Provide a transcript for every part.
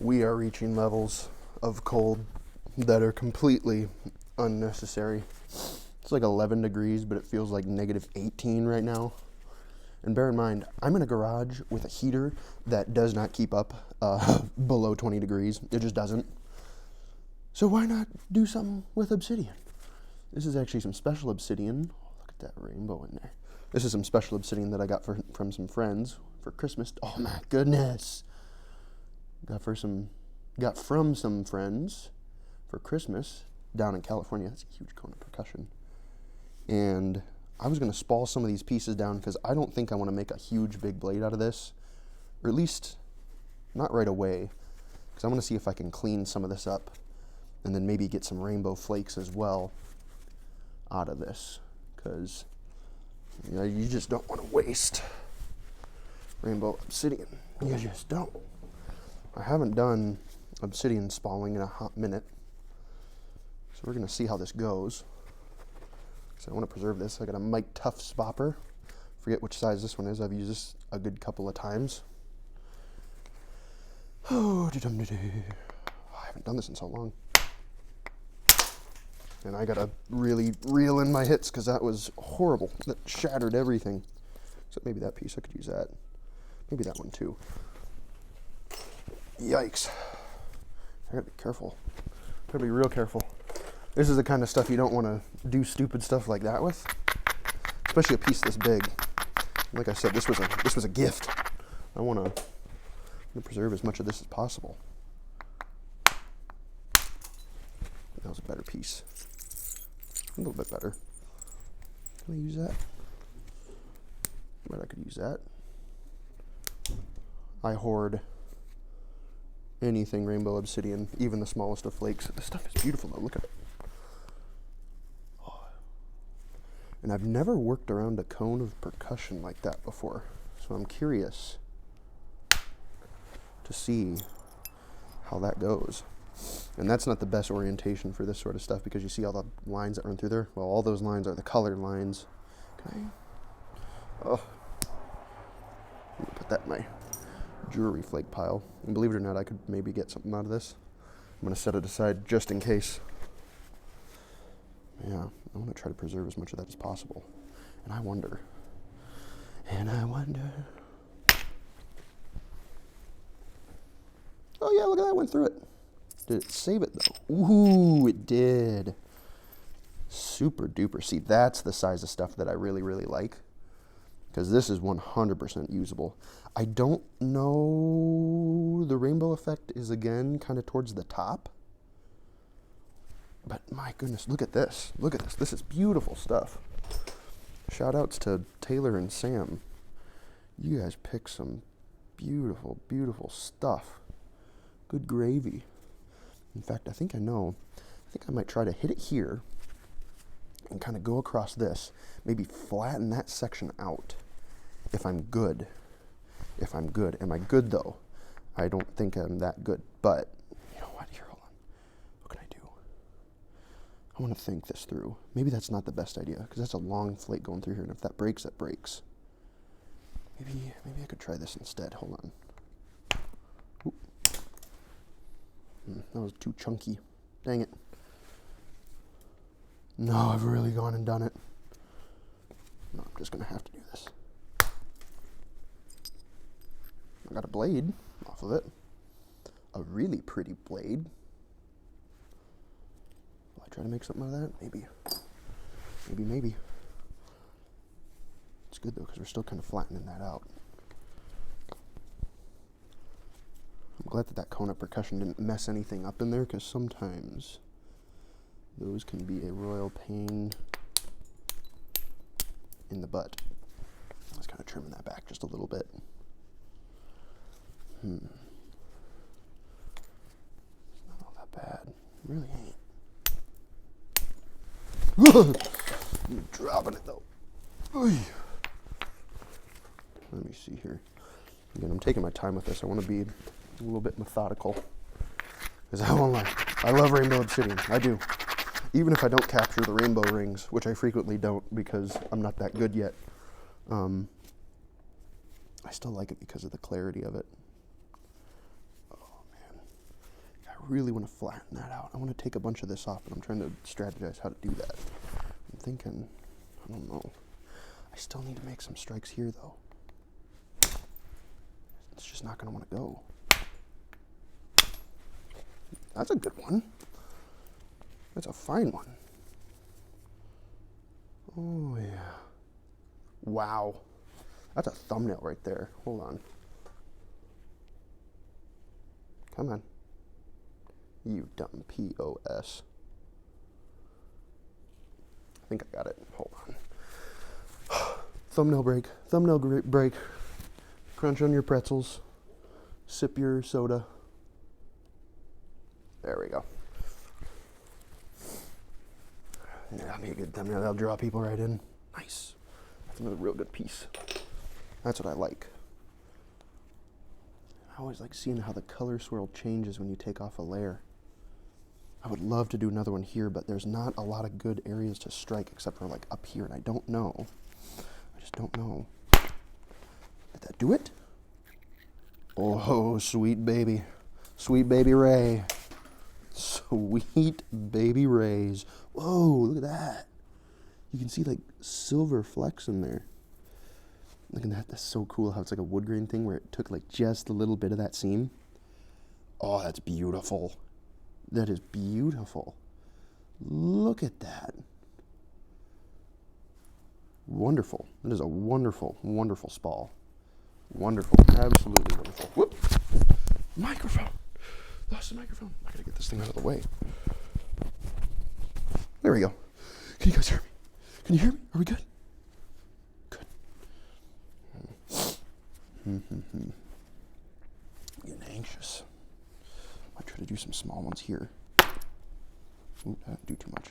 We are reaching levels of cold that are completely unnecessary. It's like 11 degrees, but it feels like negative 18 right now. And bear in mind, I'm in a garage with a heater that does not keep up below 20 degrees. It just doesn't. So why not do something with Obsidian? This is actually some special Obsidian. Oh, look at that rainbow in there. This is some special Obsidian that I got from some friends for Christmas. Oh my goodness. Got from some friends for Christmas down in California. That's a huge cone of percussion. And I was going to spall some of these pieces down because I don't think I want to make a huge big blade out of this, or at least not right away, because I want to see if I can clean some of this up and then maybe get some rainbow flakes as well out of this, because you just don't want to waste rainbow obsidian. You just don't. I haven't done obsidian spalling in a hot minute, so we're going to see how this goes. So I want to preserve this. I got a Mike Tough spopper. Forget which size this one is. I've used this a good couple of times. Oh, I haven't done this in so long. And I gotta really reel in my hits because that was horrible. That shattered everything. Except maybe that piece, I could use that. Maybe that one too. Yikes. I gotta be careful. Gotta be real careful. This is the kind of stuff you don't want to do stupid stuff like that with. Especially a piece this big. Like I said, this was a gift. I want to preserve as much of this as possible. That was a better piece. A little bit better. Can I use that? But I could use that. I hoard anything rainbow obsidian, even the smallest of flakes. This stuff is beautiful though. Look at it. Oh. And I've never worked around a cone of percussion like that before, so I'm curious to see how that goes. And that's not the best orientation for this sort of stuff because you see all the lines that run through there? Well, all those lines are the colored lines. Can I? Oh. I'm gonna put that in my jewelry flake pile. And believe it or not, I could maybe get something out of this. I'm gonna set it aside just in case. Yeah, I want to try to preserve as much of that as possible. And I wonder. Oh yeah, look at that, went through it. Did it save it though? Ooh, it did. Super duper. See, that's the size of stuff that I really, really like. Because this is 100% usable. I don't know, the rainbow effect is again kind of towards the top. But my goodness, look at this. Look at this. This is beautiful stuff. Shout outs to Taylor and Sam. You guys pick some beautiful, beautiful stuff. Good gravy. In fact, I think I know. I think I might try to hit it here and kind of go across this. Maybe flatten that section out if I'm good. If I'm good. Am I good though? I don't think I'm that good. But, you know what? Here, hold on. What can I do? I want to think this through. Maybe that's not the best idea because that's a long flake going through here. And if that breaks, that breaks. Maybe I could try this instead. Hold on. That was too chunky. Dang it. No, I've really gone and done it. No, I'm just going to have to do this. I got a blade off of it. A really pretty blade. Will I try to make something out of that? Maybe. Maybe. It's good though, because we're still kind of flattening that out. I'm glad that cone of percussion didn't mess anything up in there, because sometimes those can be a royal pain in the butt. I was kind of trimming that back just a little bit. It's not all that bad. It really ain't. I'm dropping it though. Oy. Let me see here. Again, I'm taking my time with this. I want to be a little bit methodical, because I won't lie, I love rainbow obsidian. I do. Even if I don't capture the rainbow rings, which I frequently don't because I'm not that good yet, I still like it because of the clarity of it. Oh man, really want to flatten that out. I want to take a bunch of this off, but I'm trying to strategize how to do that. I'm thinking, I don't know. I still need to make some strikes here, though. It's just not going to want to go. That's a good one. That's a fine one. Oh, yeah. Wow. That's a thumbnail right there. Hold on. Come on. You dumb POS. I think I got it. Hold on. Thumbnail break. Thumbnail break. Crunch on your pretzels. Sip your soda. There we go. Yeah, that'll be a good thumbnail. That'll draw people right in. Nice. That's another real good piece. That's what I like. I always like seeing how the color swirl changes when you take off a layer. I would love to do another one here, but there's not a lot of good areas to strike except for like up here, and I don't know. I just don't know. Did that do it? Oh, sweet baby. Sweet baby Ray. Sweet baby rays. Whoa, look at that. You can see like silver flecks in there. Look at that. That's so cool how it's like a wood grain thing where it took like just a little bit of that seam. Oh, that's beautiful. That is beautiful. Look at that. Wonderful. That is a wonderful, wonderful spall. Wonderful. Absolutely wonderful. Whoop. Microphone. Lost the microphone. I gotta get this thing out of the way. There we go. Can you guys hear me? Can you hear me? Are we good? Good. Getting anxious. I'll try to do some small ones here. Ooh, that didn't do too much.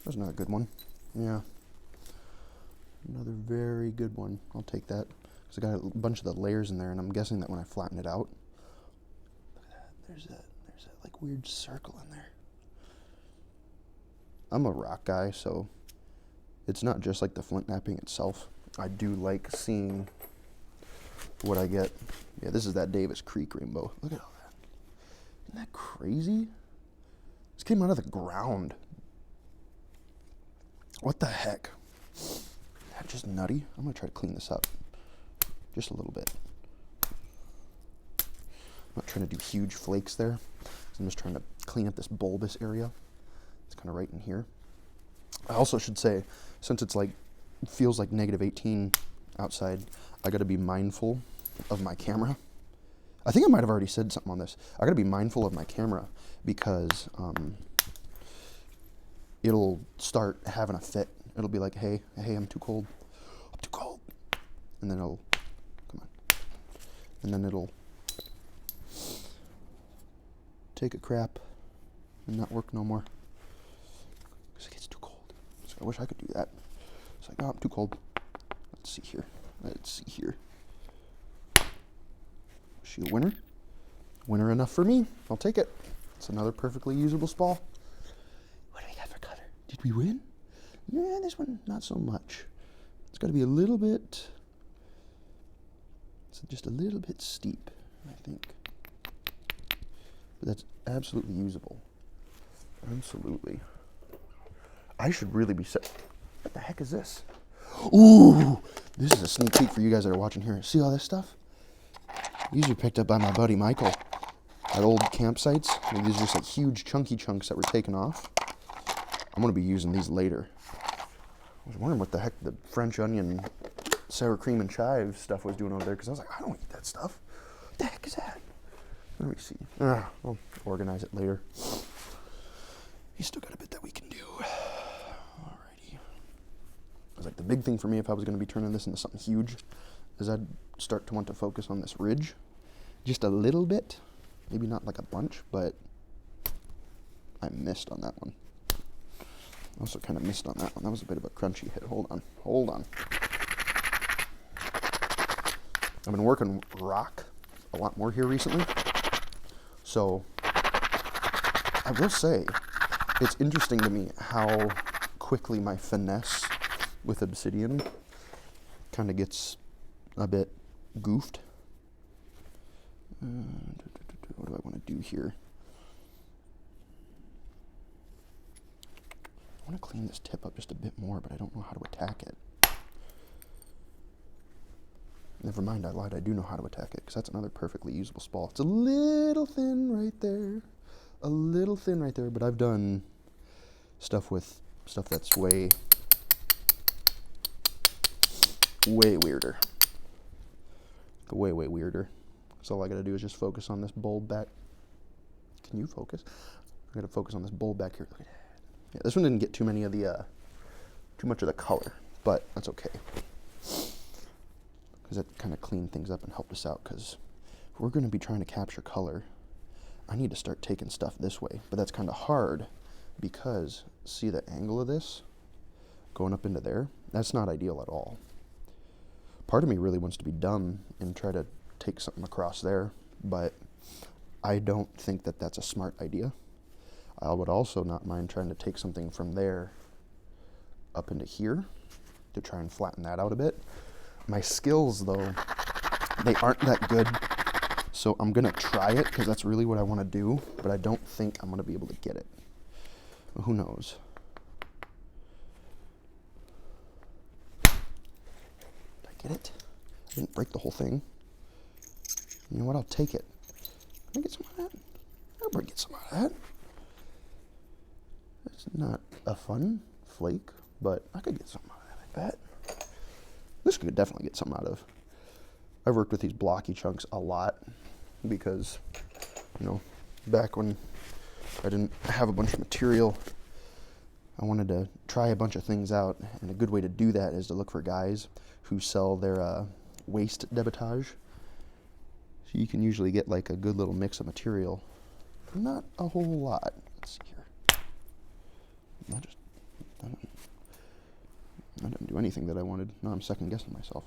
That's another good one. Yeah. Another very good one. I'll take that. Because I got a bunch of the layers in there, and I'm guessing that when I flatten it out, look at that. There's that like weird circle in there. I'm a rock guy, so it's not just like the flint knapping itself. I do like seeing what I get. Yeah, this is that Davis Creek rainbow. Look at all that. Isn't that crazy? This came out of the ground. What the heck? Is that just nutty? I'm gonna try to clean this up just a little bit. I'm not trying to do huge flakes there. I'm just trying to clean up this bulbous area. It's kind of right in here. I also should say, since it's like, it feels like -18 outside, I gotta be mindful of my camera. I think I might have already said something on this. I gotta be mindful of my camera because it'll start having a fit. It'll be like, hey, I'm too cold. I'm too cold. And then it'll, come on. And then it'll take a crap and not work no more. Because it gets too cold. So I wish I could do that. It's like, oh, I'm too cold. Let's see here. Is she a winner? Winner enough for me. I'll take it. It's another perfectly usable spall. What do we got for color? Did we win? Yeah, this one, not so much. It's got to be a little bit, it's just a little bit steep, I think. But that's absolutely usable. Absolutely. I should really be set. What the heck is this? Ooh, this is a sneak peek for you guys that are watching here. See all this stuff? These are picked up by my buddy Michael at old campsites. I mean, these are just like huge chunky chunks that were taken off. I'm going to be using these later. I was wondering what the heck the French onion, sour cream and chive stuff was doing over there because I was like, I don't eat that stuff. What the heck is that? Let me see. I'll organize it later. He's still got a bit that we can do. Alrighty. I was like, the big thing for me if I was going to be turning this into something huge is I'd start to want to focus on this ridge just a little bit. Maybe not like a bunch, but I missed on that one. I also kind of missed on that one. That was a bit of a crunchy hit. Hold on. I've been working rock a lot more here recently. So I will say it's interesting to me how quickly my finesse with Obsidian kind of gets a bit goofed. what do I want to do here? I want to clean this tip up just a bit more, but I don't know how to attack it. Never mind, I lied. I do know how to attack it, because that's another perfectly usable spall. It's a little thin right there. A little thin right there, but I've done stuff with stuff that's way weirder. Way weirder. So all I gotta do is just focus on this bulb back. Can you focus? I gotta focus on this bulb back here. Look at that. Yeah, this one didn't get too much of the color, but that's okay. Because that kind of cleaned things up and helped us out, because if we're gonna be trying to capture color, I need to start taking stuff this way. But that's kind of hard, because see the angle of this going up into there? That's not ideal at all. Part of me really wants to be dumb and try to take something across there, but I don't think that that's a smart idea. I would also not mind trying to take something from there up into here to try and flatten that out a bit. My skills, though, they aren't that good, so I'm going to try it because that's really what I want to do, but I don't think I'm going to be able to get it. Well, who knows? Did I get it? I didn't break the whole thing. You know what? I'll take it. Can I get some of that? I'll probably get some of that. It's not a fun flake, but I could get something out of that, I bet. This could definitely get something out of. I've worked with these blocky chunks a lot because, you know, back when I didn't have a bunch of material, I wanted to try a bunch of things out, and a good way to do that is to look for guys who sell their waste debitage. So you can usually get like a good little mix of material. Not a whole lot. Let's see here. I didn't do anything that I wanted. Now I'm second guessing myself.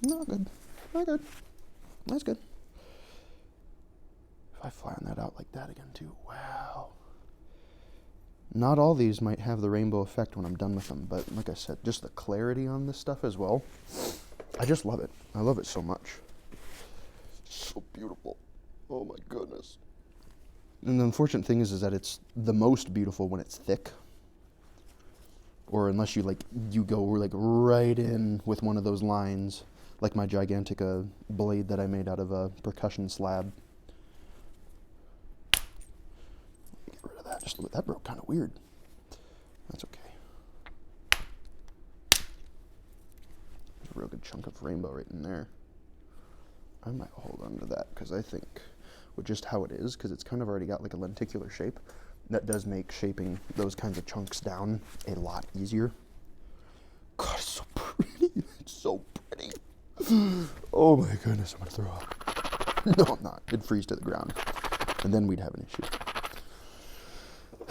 Not good. Not good. That's good. If I flatten that out like that again too, wow. Not all these might have the rainbow effect when I'm done with them, but like I said, just the clarity on this stuff as well. I just love it. I love it so much. So beautiful. Oh my goodness. And the unfortunate thing is that it's the most beautiful when it's thick. Or unless you go like right in with one of those lines, like my Gigantica blade that I made out of a percussion slab. Get rid of that. Just look, that broke kind of weird. That's okay. There's a real good chunk of rainbow right in there. I might hold on to that because I think with just how it is, because it's kind of already got like a lenticular shape, that does make shaping those kinds of chunks down a lot easier. God, it's so pretty. It's so pretty. Oh my goodness, I'm gonna throw up. No, I'm not. It'd freeze to the ground, and then we'd have an issue.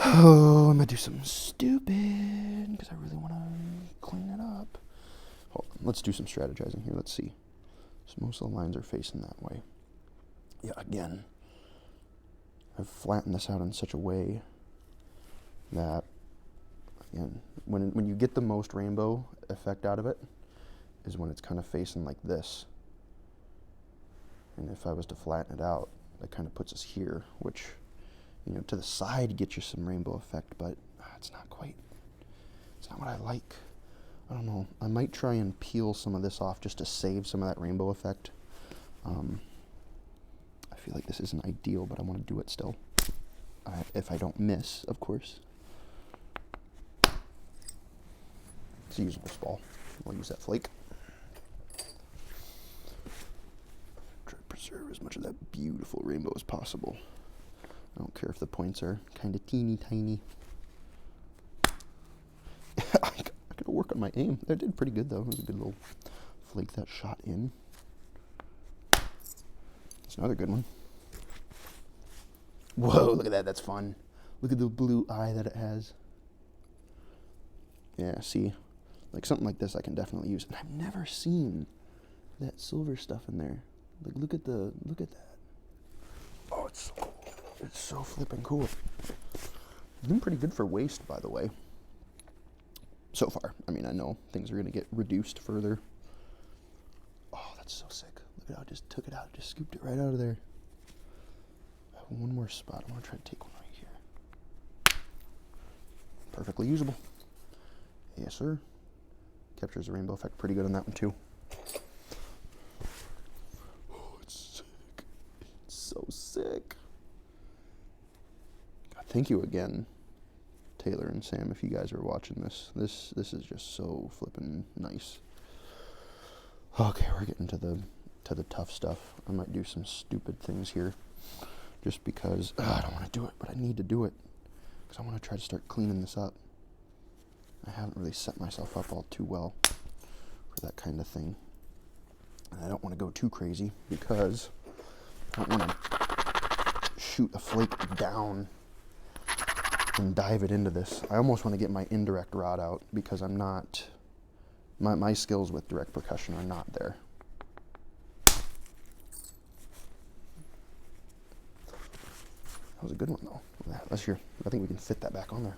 Oh, I'm gonna do something stupid because I really want to clean it up. Hold on, let's do some strategizing here. Let's see. So most of the lines are facing that way. Yeah, again, I've flattened this out in such a way that, again, when you get the most rainbow effect out of it is when it's kind of facing like this. And if I was to flatten it out, that kind of puts us here, which, you know, to the side gets you some rainbow effect, but it's not quite, it's not what I like. I don't know. I might try and peel some of this off just to save some of that rainbow effect. I feel like this isn't ideal, but I want to do it still. If I don't miss, of course. It's a usable spall. We'll use that flake. Try to preserve as much of that beautiful rainbow as possible. I don't care if the points are kind of teeny tiny. I gotta work on my aim. I did pretty good though. It was a good little flake that shot in. That's another good one. Whoa, look at that. That's fun. Look at the blue eye that it has. Yeah, see? Like something like this I can definitely use. And I've never seen that silver stuff in there. Like look at that. Oh, it's so flipping cool. It's been pretty good for waste, by the way. So far. I mean, I know things are going to get reduced further. Oh, that's so sick. Look at how I just took it out, just scooped it right out of there. I have one more spot. I'm gonna try to take one right here. Perfectly usable. Yes, sir. Captures the rainbow effect pretty good on that one too. Oh, it's sick. It's so sick. God, thank you again, Taylor and Sam, if you guys are watching this. This is just so flippin' nice. Okay, we're getting to the tough stuff. I might do some stupid things here just because I don't want to do it, but I need to do it because I want to try to start cleaning this up. I haven't really set myself up all too well for that kind of thing. And I don't want to go too crazy because I don't want to shoot a flake down and dive it into this. I almost want to get my indirect rod out because I'm not, my skills with direct percussion are not there. That was a good one though. Look at that. Let's hear. I think we can fit that back on there.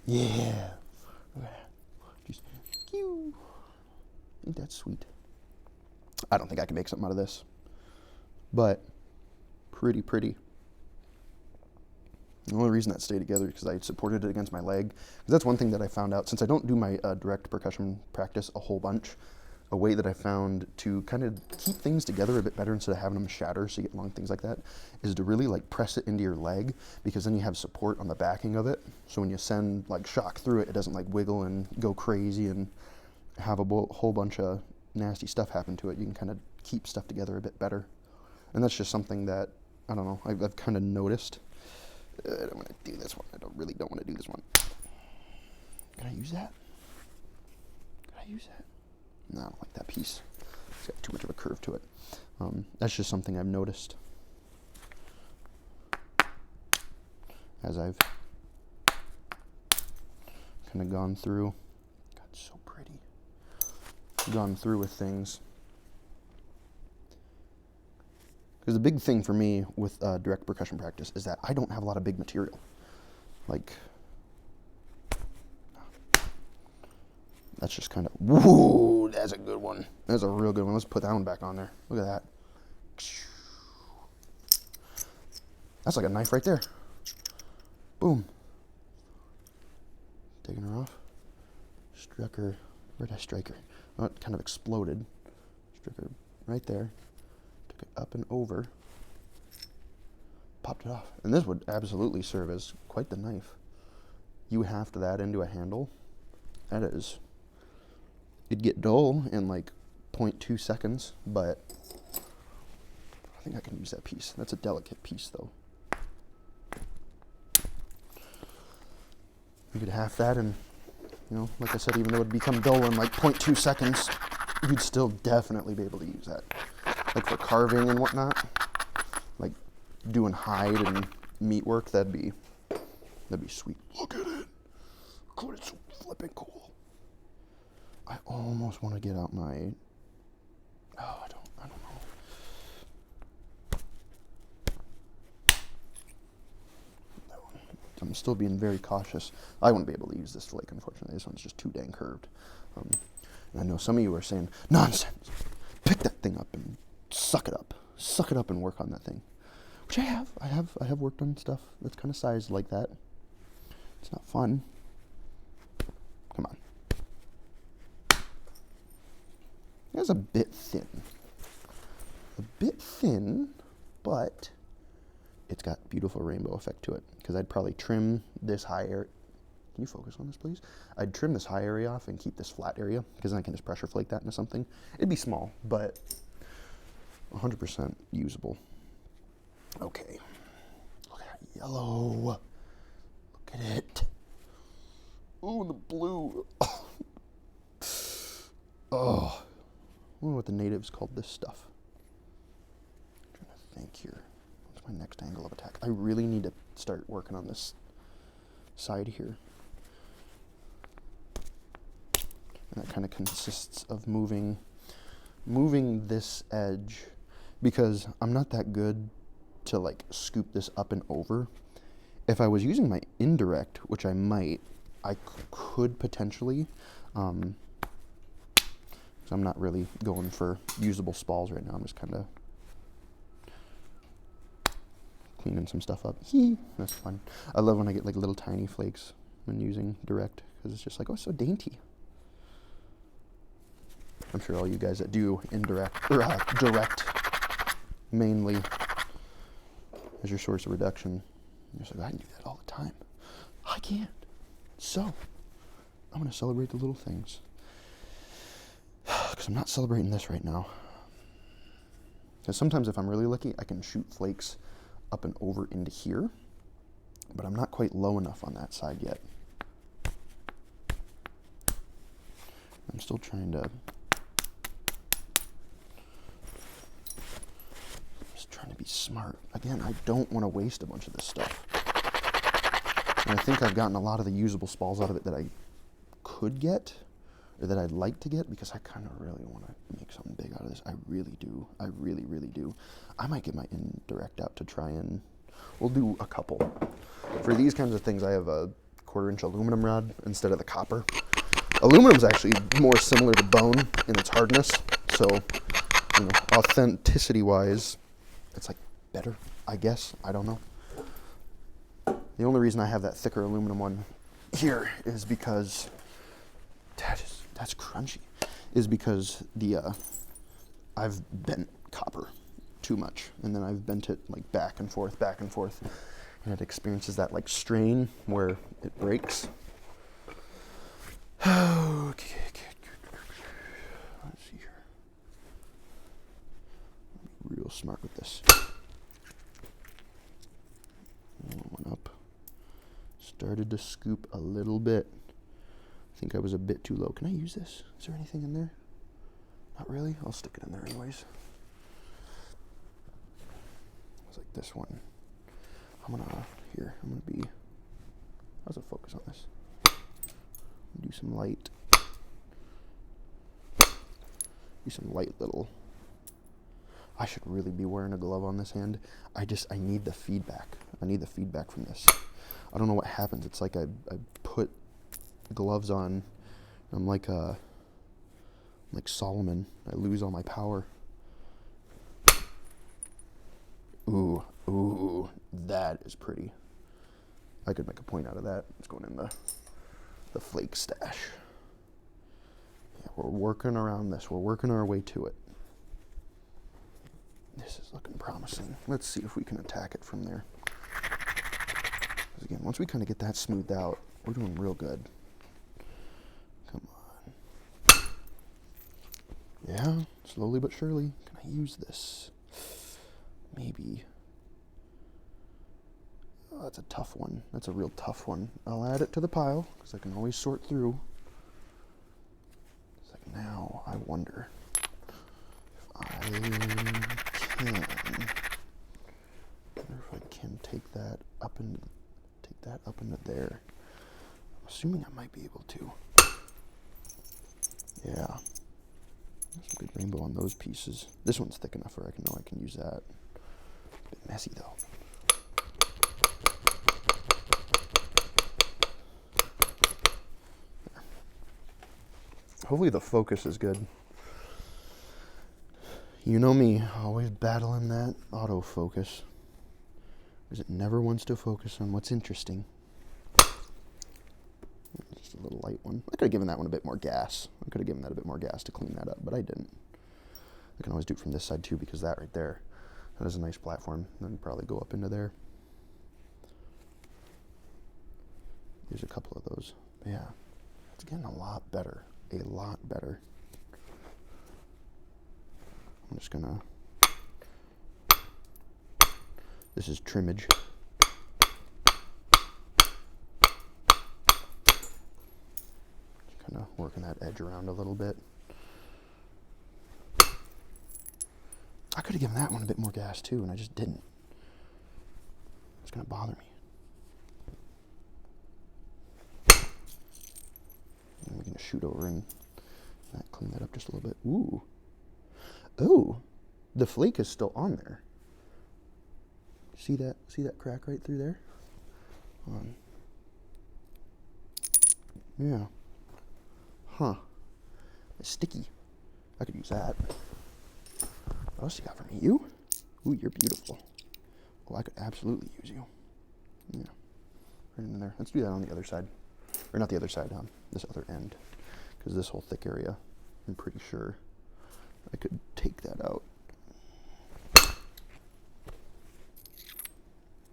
Yeah. Look at that. Just, ain't that sweet? I don't think I can make something out of this, but pretty. The only reason that stayed together is because I supported it against my leg. Because that's one thing that I found out, since I don't do my direct percussion practice a whole bunch, a way that I found to kind of keep things together a bit better instead of having them shatter so you get long things like that, is to really like press it into your leg, because then you have support on the backing of it. So when you send like shock through it, it doesn't like wiggle and go crazy and have a whole bunch of nasty stuff happen to it. You can kind of keep stuff together a bit better. And that's just something that, I don't know, I've kind of noticed. I don't want to do this one. I really don't want to do this one. Can I use that? Can I use that? No, I don't like that piece. It's got too much of a curve to it. That's just something I've noticed as I've kind of gone through. God, it's so pretty. Gone through with things. Because the big thing for me with direct percussion practice is that I don't have a lot of big material. Like, that's just kind of, whoa, that's a good one. That's a real good one. Let's put that one back on there. Look at that. That's like a knife right there. Boom. Taking her off. Struck her. Where did I strike her? Oh, it kind of exploded. Struck her right there. Took it up and over. Popped it off. And this would absolutely serve as quite the knife. You haft that into a handle. That is... It'd get dull in like 0.2 seconds, but I think I can use that piece. That's a delicate piece though. You could half that and, you know, like I said, even though it'd become dull in like 0.2 seconds, you'd still definitely be able to use that. Like for carving and whatnot, like doing hide and meat work, that'd be sweet. Look at it. God, it's so flipping cool. I almost want to get out my, I don't know. That one. I'm still being very cautious. I wouldn't be able to use this flake, unfortunately. This one's just too dang curved. And I know some of you are saying, nonsense. Pick that thing up and suck it up. Suck it up and work on that thing. Which I have. I have worked on stuff that's kind of sized like that. It's not fun. Come on. It's a bit thin. But it's got beautiful rainbow effect to it. Because I'd probably trim this high area. Can you focus on this, please? I'd trim this high area off and keep this flat area, because then I can just pressure flake that into something. It'd be small, but 100% usable. Okay. Look at that yellow. Look at it. Ooh, the blue. Oh. I wonder what the natives called this stuff. I'm trying to think here. What's my next angle of attack? I really need to start working on this side here. And that kind of consists of moving this edge, because I'm not that good to like scoop this up and over. If I was using my indirect, which I might, I could potentially, because I'm not really going for usable spalls right now. I'm just kind of cleaning some stuff up. That's fun. I love when I get like little tiny flakes when using direct, because it's just like, oh, it's so dainty. I'm sure all you guys that do indirect, or direct mainly as your source of reduction, you're just like, I can do that all the time. I can't. So, I'm going to celebrate the little things. Because I'm not celebrating this right now. Because sometimes if I'm really lucky, I can shoot flakes up and over into here. But I'm not quite low enough on that side yet. I'm still trying to... Trying to be smart. Again, I don't want to waste a bunch of this stuff. And I think I've gotten a lot of the usable spalls out of it that I could get, or that I'd like to get, because I kind of really want to make something big out of this. I really do. I really, really do. I might get my indirect out to try and... We'll do a couple. For these kinds of things, I have a 1/4-inch aluminum rod instead of the copper. Aluminum's actually more similar to bone in its hardness, so, you know, authenticity-wise, it's like better, I guess. I don't know. The only reason I have that thicker aluminum one here is because that's crunchy. Is because I've bent copper too much, and then I've bent it like back and forth, and it experiences that like strain where it breaks. Okay. Let's see here. Real smart with this. One up. Started to scoop a little bit. I think I was a bit too low. Can I use this? Is there anything in there? Not really. I'll stick it in there anyways. It's like this one. I'm gonna be, how's it focus on this? Do some light little. I should really be wearing a glove on this hand. I need the feedback. I need the feedback from this. I don't know what happens. It's like I put gloves on. I'm like Solomon. I lose all my power. Ooh, that is pretty. I could make a point out of that. It's going in the flake stash. Yeah, we're working around this. We're working our way to it. This is looking promising. Let's see if we can attack it from there. Because again, once we kind of get that smoothed out, we're doing real good. Come on. Yeah, slowly but surely. Can I use this? Maybe. Oh, that's a tough one. That's a real tough one. I'll add it to the pile, because I can always sort through. It's like, now I wonder if I can take that up into there. I'm assuming I might be able to. Yeah. There's some good rainbow on those pieces. This one's thick enough where I can use that. A bit messy though. There. Hopefully the focus is good. You know me, always battling that autofocus, because it never wants to focus on what's interesting. Just a little light one. I could have given that one a bit more gas. I could have given that a bit more gas to clean that up, but I didn't. I can always do it from this side too, because that right there, that is a nice platform. Then probably go up into there. There's a couple of those. But yeah, it's getting a lot better. A lot better. I'm just gonna, this is trimmage. Just kind of working that edge around a little bit. I could have given that one a bit more gas too, and I just didn't. It's gonna bother me. And we're gonna shoot over and clean that up just a little bit. Ooh. Oh, the flake is still on there. See that? See that crack right through there? Yeah. Huh. It's sticky. I could use that. What else you got for me? You? Ooh, you're beautiful. Oh, I could absolutely use you. Yeah, right in there. Let's do that on the other side. Or not the other side, this other end. Because this whole thick area, I'm pretty sure I could take that out.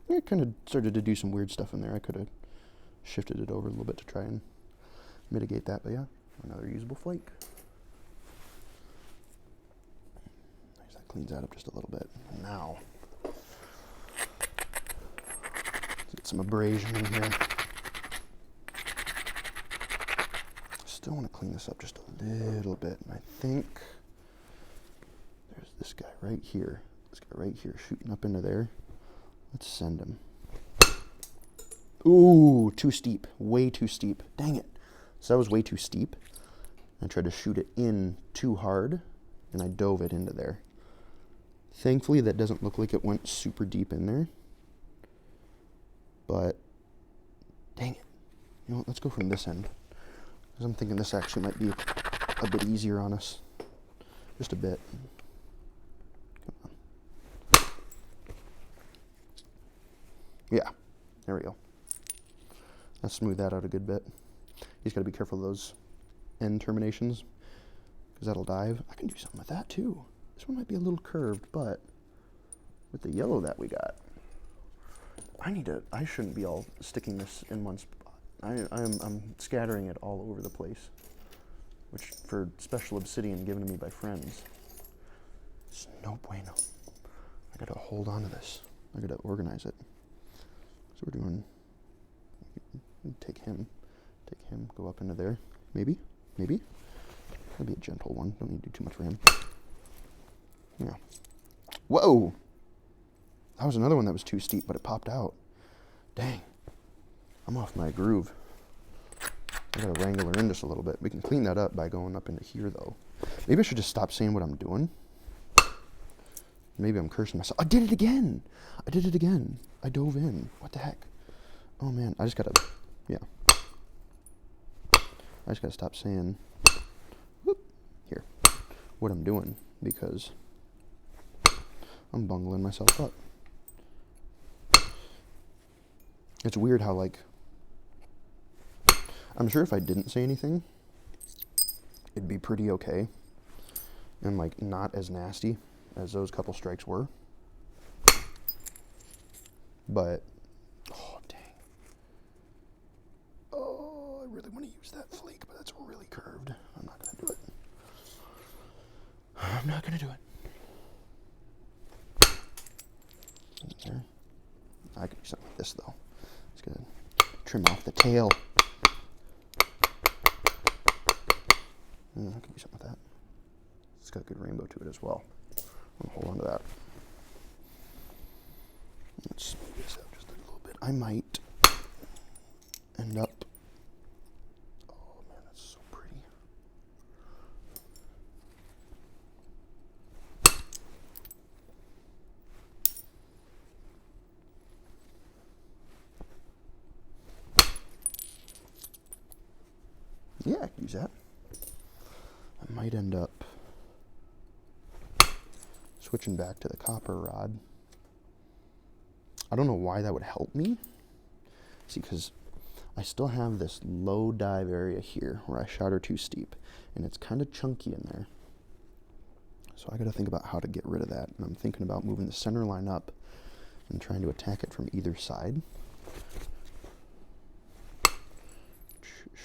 It kind of started to do some weird stuff in there. I could have shifted it over a little bit to try and mitigate that, but yeah, another usable flake. Nice, that cleans that up just a little bit. And now, let's get some abrasion in here. Still want to clean this up just a little bit, and I think there's this guy right here. This guy right here shooting up into there. Let's send him. Ooh, too steep. Way too steep. Dang it. So that was way too steep. I tried to shoot it in too hard, and I dove it into there. Thankfully, that doesn't look like it went super deep in there. But, dang it. You know what, let's go from this end. Because I'm thinking this actually might be a bit easier on us. Just a bit. Come on. Yeah, there we go. Let's smooth that out a good bit. You just got to be careful of those end terminations, because that'll dive. I can do something with that too. This one might be a little curved, but with the yellow that we got, I shouldn't be all sticking this in one spot. I'm scattering it all over the place, which for special obsidian given to me by friends, it's no bueno. I gotta hold on to this. I gotta organize it. So we're doing, take him, go up into there. Maybe. That'd be a gentle one. Don't need to do too much for him. Yeah. Whoa! That was another one that was too steep, but it popped out. Dang. I'm off my groove. I gotta wrangle her in just a little bit. We can clean that up by going up into here, though. Maybe I should just stop saying what I'm doing. Maybe I'm cursing myself. I did it again! I dove in. What the heck? Oh, man. I just gotta stop saying, whoop, here, what I'm doing, because I'm bungling myself up. It's weird how, like, I'm sure if I didn't say anything, it'd be pretty okay, and, like, not as nasty as those couple strikes were. But, oh, dang. Oh, I really want to use that flake, but that's really curved. I'm not going to do it. There. I could do something like this, though. Just going to trim off the tail. I could do something with that. It's got a good rainbow to it as well. I'm going to hold on to that. Let's smooth this out just a little bit. I might end up. Oh man, that's so pretty. Yeah, I could use that. I might end up switching back to the copper rod. I don't know why that would help me. See, because I still have this low dive area here where I shot her too steep, and it's kind of chunky in there. So I got to think about how to get rid of that. And I'm thinking about moving the center line up and trying to attack it from either side.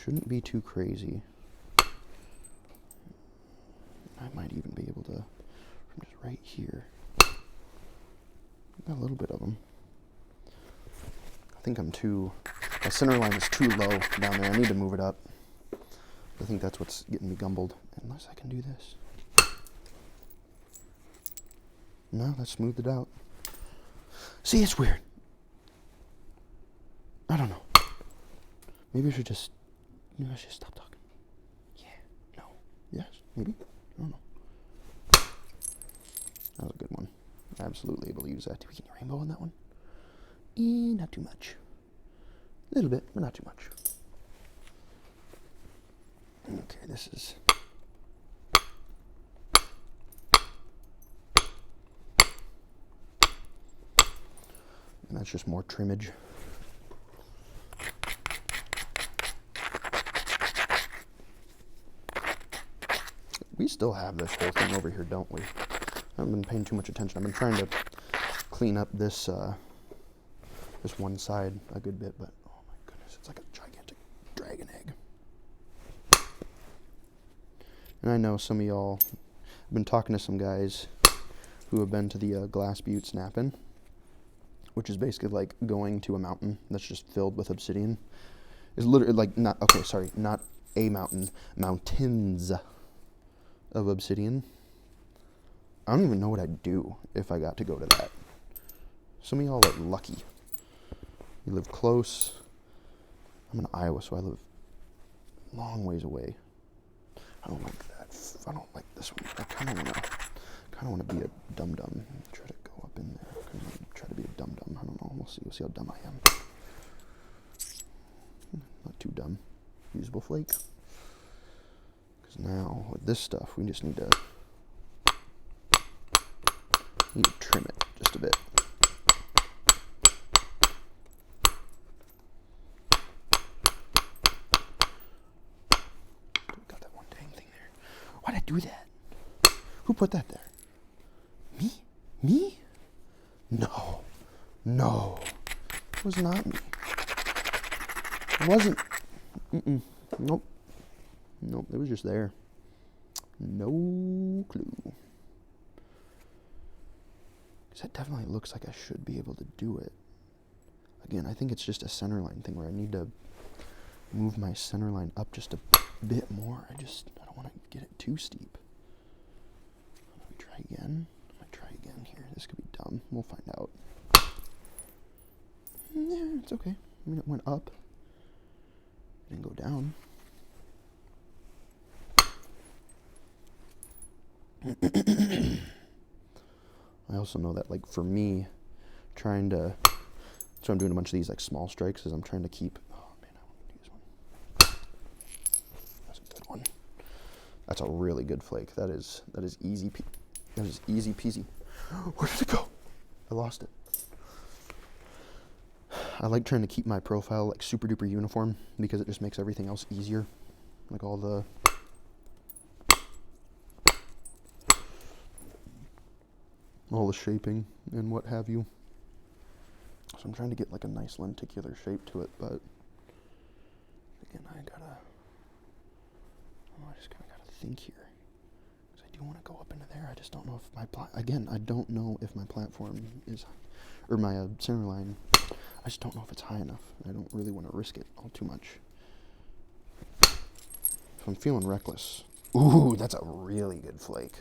Shouldn't be too crazy. I might even be able to, from just right here. Got a little bit of them. I think my center line is too low down there. I need to move it up. I think that's what's getting me gumbled. Unless I can do this. No, that smoothed it out. See, it's weird. I don't know. Maybe I should just stop talking. Yeah, no, yes, maybe. I don't know. That was a good one. Absolutely able to use that. Did we get any rainbow on that one? Not too much. A little bit, but not too much. Okay, this is And that's just more trimmage. We still have this whole thing over here, don't we? I haven't been paying too much attention. I've been trying to clean up this this one side a good bit, but oh my goodness, it's like a gigantic dragon egg. And I know some of y'all, I've been talking to some guys who have been to the Glass Butte snapping, which is basically like going to a mountain that's just filled with obsidian. It's literally like not a mountain, mountains of obsidian. I don't even know what I'd do if I got to go to that. Some of y'all are lucky. You live close. I'm in Iowa, so I live a long ways away. I don't like that. I don't like this one. I kind of want to be a dum-dum. Try to go up in there. Try to be a dum-dum. I don't know. We'll see. We'll see how dumb I am. Not too dumb. Usable flake. Because now with this stuff, we just need to trim it just a bit. Got that one dang thing there. Why'd I do that? Who put that there? Me? Me? No. No. It was not me. It wasn't. Nope. Nope, it was just there. No clue. Because that definitely looks like I should be able to do it. Again, I think it's just a centerline thing where I need to move my centerline up just a bit more. I don't want to get it too steep. Let me try again. Here. This could be dumb. We'll find out. Yeah, it's okay. I mean, it went up. It didn't go down. I also know that, like, for me, so I'm doing a bunch of these, like, small strikes, is I'm trying to keep, oh, man, I want to use one. That's a good one. That's a really good flake. That is easy peasy. Where did it go? I lost it. I like trying to keep my profile, like, super duper uniform, because it just makes everything else easier. Like, all the shaping and what have you. So I'm trying to get like a nice lenticular shape to it, but again, I just kind of gotta think here, because I do want to go up into there. I just don't know if I don't know if my platform is, or my center line, I just don't know if it's high enough. I don't really want to risk it all too much. So I'm feeling reckless. Ooh, that's a really good flake.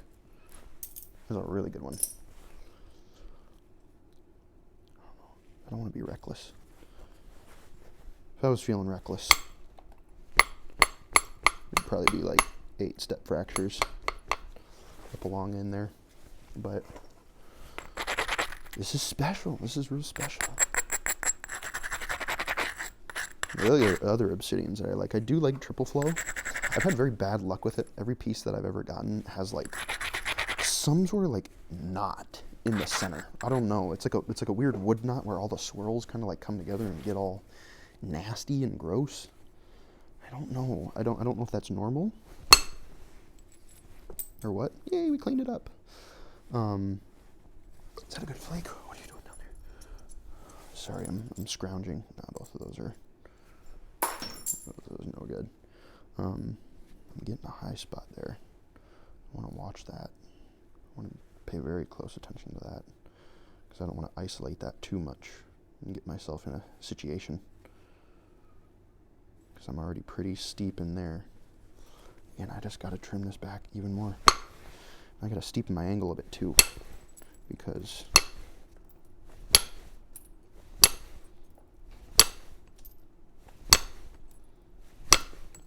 That's a really good one. I don't want to be reckless. If I was feeling reckless, it'd probably be like 8-step fractures up along in there. But this is special. This is real special. The other obsidians that I like, I do like triple flow. I've had very bad luck with it. Every piece that I've ever gotten has like some sort of like knot in the center. I don't know. It's like a weird wood knot where all the swirls kind of like come together and get all nasty and gross. I don't know. I don't know if that's normal or what. Yay, we cleaned it up. Is that a good flake? What are you doing down there? Sorry, I'm scrounging. No, both of those are no good. I'm getting a high spot there. I want to watch that. I want to pay very close attention to that, because I don't want to isolate that too much and get myself in a situation, because I'm already pretty steep in there. And I just got to trim this back even more. I got to steepen my angle a bit too, because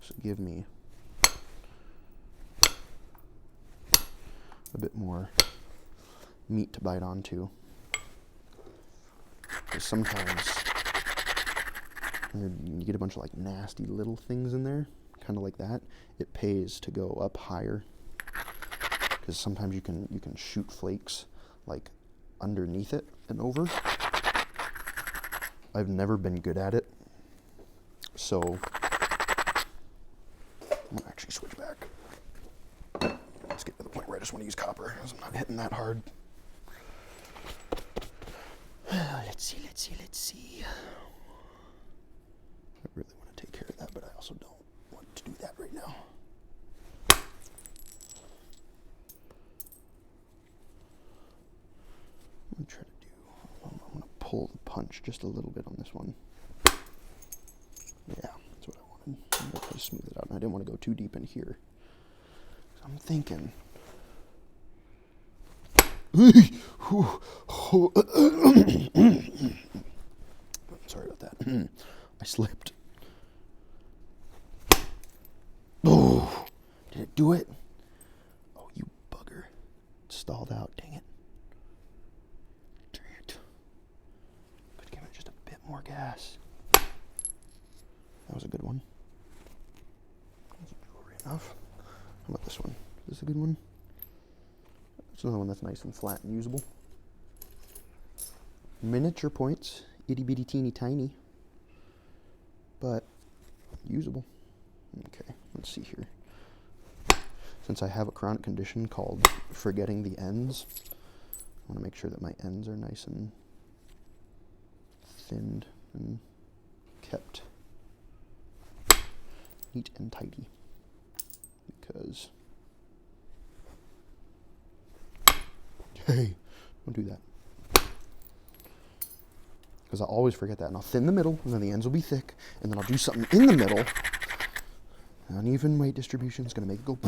this will give me a bit more meat to bite onto. Because sometimes when you get a bunch of like nasty little things in there, kind of like that, it pays to go up higher. Because sometimes you can shoot flakes like underneath it and over. I've never been good at it. So I'm gonna actually switch back. Let's get to the point where I just want to use copper, because I'm not hitting that hard. Let's see. I really want to take care of that, but I also don't want to do that right now. I'm gonna try to do, I'm gonna pull the punch just a little bit on this one. Yeah, that's what I wanted. I'm gonna try to smooth it out, and I didn't want to go too deep in here. So I'm thinking. Sorry about that. I slipped. Oh, did it do it? Oh, you bugger. It stalled out, dang it. Could give it just a bit more gas. That was a good one. That's jewelry enough. How about this one? Is this a good one? It's another one that's nice and flat and usable. Miniature points. Itty bitty teeny tiny. But usable. Okay, let's see here. Since I have a chronic condition called forgetting the ends, I want to make sure that my ends are nice and thinned and kept neat and tidy. Because, hey, don't do that. Because I'll always forget that, and I'll thin the middle, and then the ends will be thick, and then I'll do something in the middle. Uneven weight distribution is going to make it go,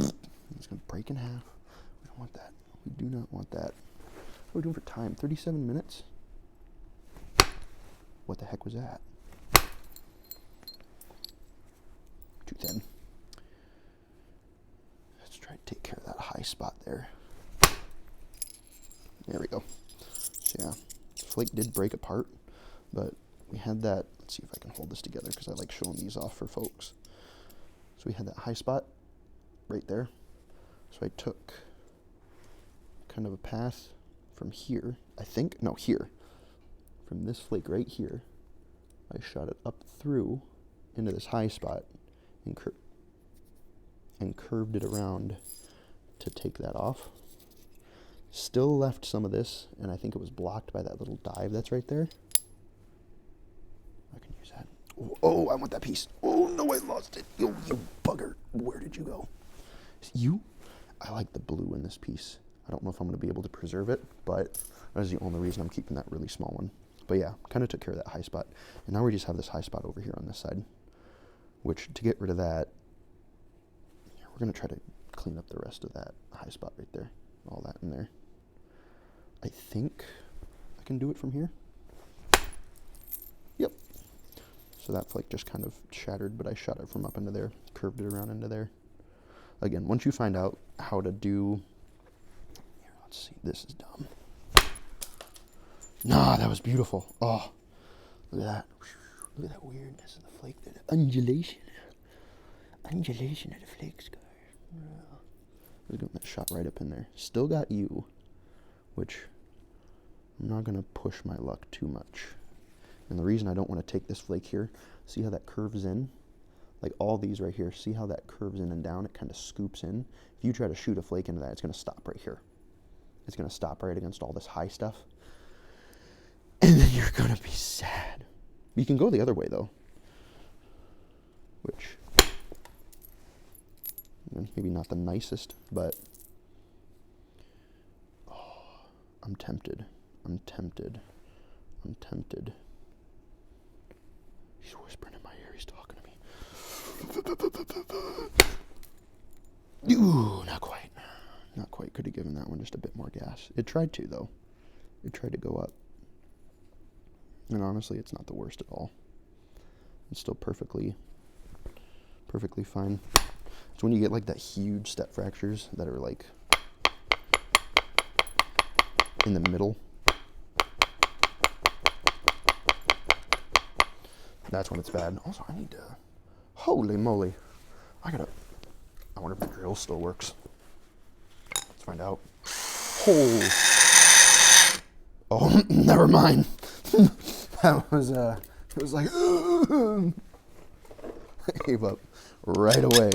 it's going to break in half. We don't want that. We do not want that. What are we doing for time? 37 minutes? What the heck was that? Too thin. Let's try to take care of that high spot there. There we go. So yeah, flake did break apart, but we had that. Let's see if I can hold this together, because I like showing these off for folks. So we had that high spot right there. So I took kind of a path from here, I think, no, here. From this flake right here, I shot it up through into this high spot and curved it around to take that off. Still left some of this, and I think it was blocked by that little dive that's right there. I can use that. Oh, I want that piece. Oh, no, I lost it. You bugger. Where did you go? You? I like the blue in this piece. I don't know if I'm going to be able to preserve it, but that is the only reason I'm keeping that really small one. But yeah, kind of took care of that high spot. And now we just have this high spot over here on this side, which to get rid of that, we're going to try to clean up the rest of that high spot right there. All that in there. I think I can do it from here. Yep. So that flake just kind of shattered, but I shot it from up into there, curved it around into there. Again, once you find out how to do, here, let's see, this is dumb. Nah, that was beautiful. Oh, look at that. Look at that weirdness of the flake there. Undulation. Undulation of the flake scar. Look at that shot right up in there. Still got you, which I'm not going to push my luck too much. And the reason I don't want to take this flake here, see how that curves in? Like all these right here, see how that curves in and down? It kind of scoops in. If you try to shoot a flake into that, it's going to stop right here. It's going to stop right against all this high stuff. And then you're going to be sad. You can go the other way, though. Which, maybe not the nicest, but oh, I'm tempted. I'm tempted. I'm tempted. He's whispering in my ear. He's talking to me. Ooh, not quite. Not quite. Could have given that one just a bit more gas. It tried to, though. It tried to go up. And honestly, it's not the worst at all. It's still perfectly fine. It's when you get like that huge step fractures that are like in the middle. That's when it's bad. Also, I need to, holy moly. I wonder if the drill still works. Let's find out. Oh, never mind. That It was like, I gave up right away.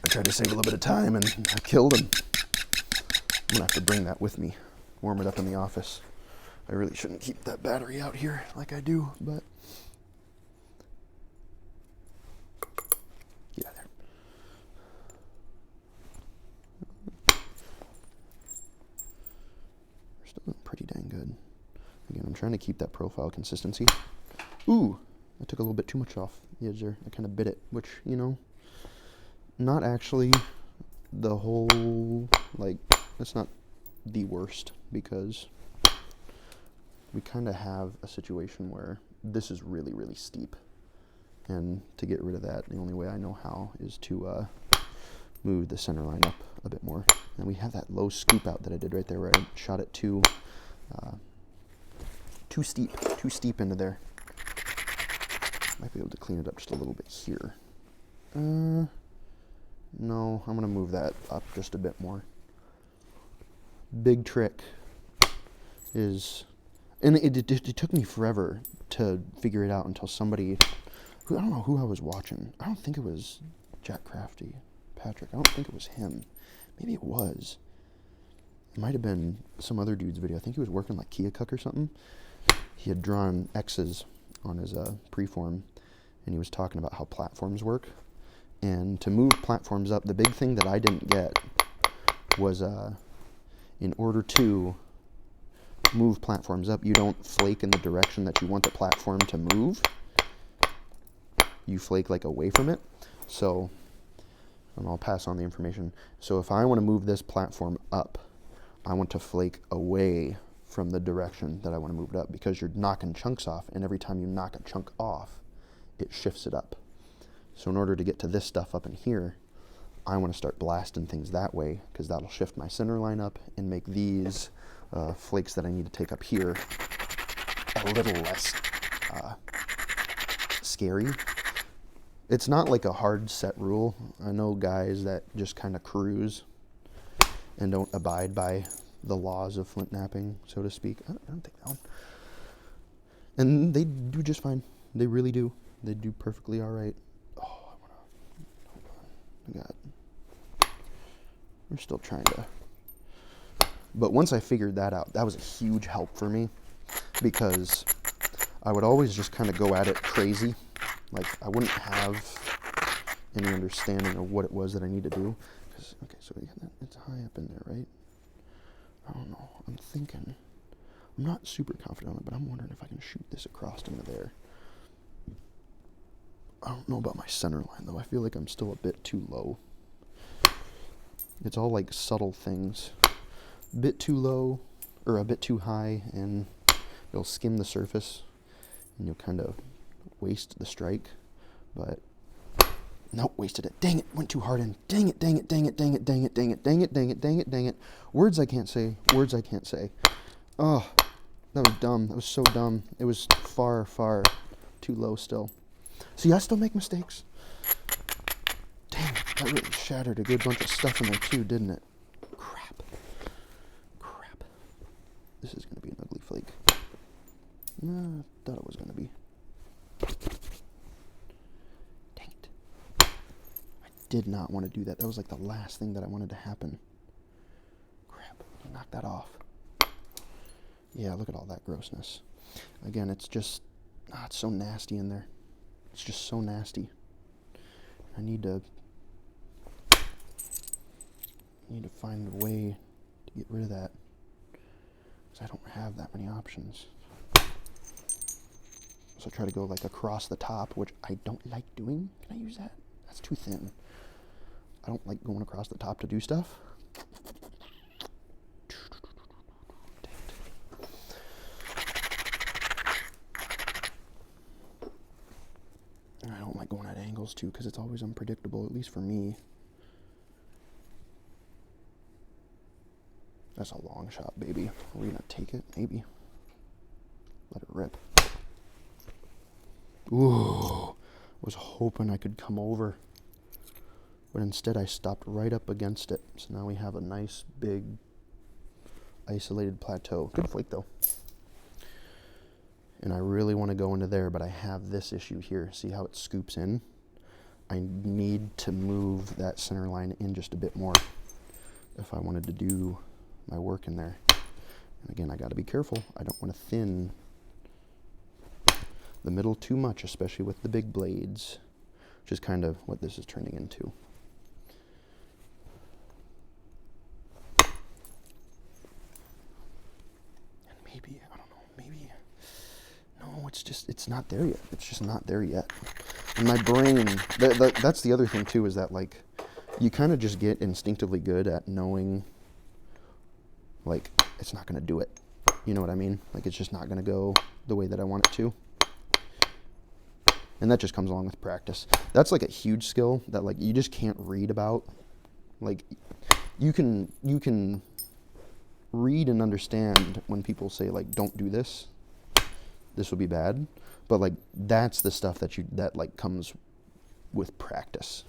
I tried to save a little bit of time and I killed him. I'm gonna have to bring that with me, warm it up in the office. I really shouldn't keep that battery out here like I do, but get out of there. We're still doing pretty dang good. Again, I'm trying to keep that profile consistency. Ooh, I took a little bit too much off the edge there. I kind of bit it, which, you know, not actually the whole, like, that's not the worst, because we kind of have a situation where this is really, really steep. And to get rid of that, the only way I know how is to move the center line up a bit more. And we have that low scoop out that I did right there where I shot it too steep into there. Might be able to clean it up just a little bit here. No, I'm gonna move that up just a bit more. Big trick is, and it took me forever to figure it out until somebody, I don't know who I was watching. I don't think it was Jack Crafty, Patrick. I don't think it was him. Maybe it was. It might have been some other dude's video. I think he was working like Keokuk or something. He had drawn X's on his preform, and he was talking about how platforms work. And to move platforms up, the big thing that I didn't get was in order to move platforms up, you don't flake in the direction that you want the platform to move. You flake like away from it. So, and I'll pass on the information. So if I want to move this platform up, I want to flake away from the direction that I want to move it up, because you're knocking chunks off, and every time you knock a chunk off, it shifts it up. So in order to get to this stuff up in here, I want to start blasting things that way, because that'll shift my center line up and make these flakes that I need to take up here a little less scary. It's not like a hard set rule. I know guys that just kind of cruise and don't abide by the laws of flint napping, so to speak. I don't think that one. And they do just fine. They really do. They do perfectly all right. Oh, I want to, hold on. We're still trying to. But once I figured that out, that was a huge help for me, because I would always just kind of go at it crazy. Like, I wouldn't have any understanding of what it was that I need to do. Okay, so it's high up in there, right? I don't know. I'm thinking. I'm not super confident on it, but I'm wondering if I can shoot this across into there. I don't know about my center line, though. I feel like I'm still a bit too low. It's all like subtle things. A bit too low, or a bit too high, and it'll skim the surface, and you'll kind of waste the strike. But nope, wasted it. Dang it, went too hard in. Dang it, dang it, dang it, dang it, dang it, dang it, dang it, dang it, dang it, dang it. Words I can't say, words I can't say. Oh, that was dumb. That was so dumb. It was far, far too low still. See, I still make mistakes. Dang it, that really shattered a good bunch of stuff in there too, didn't it? Crap. Crap. This is going to be an ugly flake. I thought it was going to be. Dang it. I did not want to do that. That was like the last thing that I wanted to happen. Crap. Knock that off. Yeah, look at all that grossness. Again, it's just, it's so nasty in there. It's just so nasty. I need to find a way to get rid of that, because I don't have that many options. So try to go like across the top, which I don't like doing. Can I use that? That's too thin. I don't like going across the top to do stuff. And I don't like going at angles too, because it's always unpredictable, at least for me. That's a long shot, baby. Are we gonna take it? Maybe. Let it rip. Ooh, was hoping I could come over, but instead I stopped right up against it. So now we have a nice big isolated plateau. Good flake though. And I really want to go into there, but I have this issue here. See how it scoops in? I need to move that center line in just a bit more if I wanted to do my work in there. And again, I got to be careful. I don't want to thin the middle too much, especially with the big blades, which is kind of what this is turning into. And maybe, I don't know, maybe, no, it's not there yet. It's just not there yet. And my brain, that's the other thing too, is that like, you kind of just get instinctively good at knowing, like, it's not going to do it. You know what I mean? Like, it's just not going to go the way that I want it to. And that just comes along with practice. That's like a huge skill that like you just can't read about. Like, you can read and understand when people say like, don't do this, this will be bad. But like, that's the stuff that like comes with practice,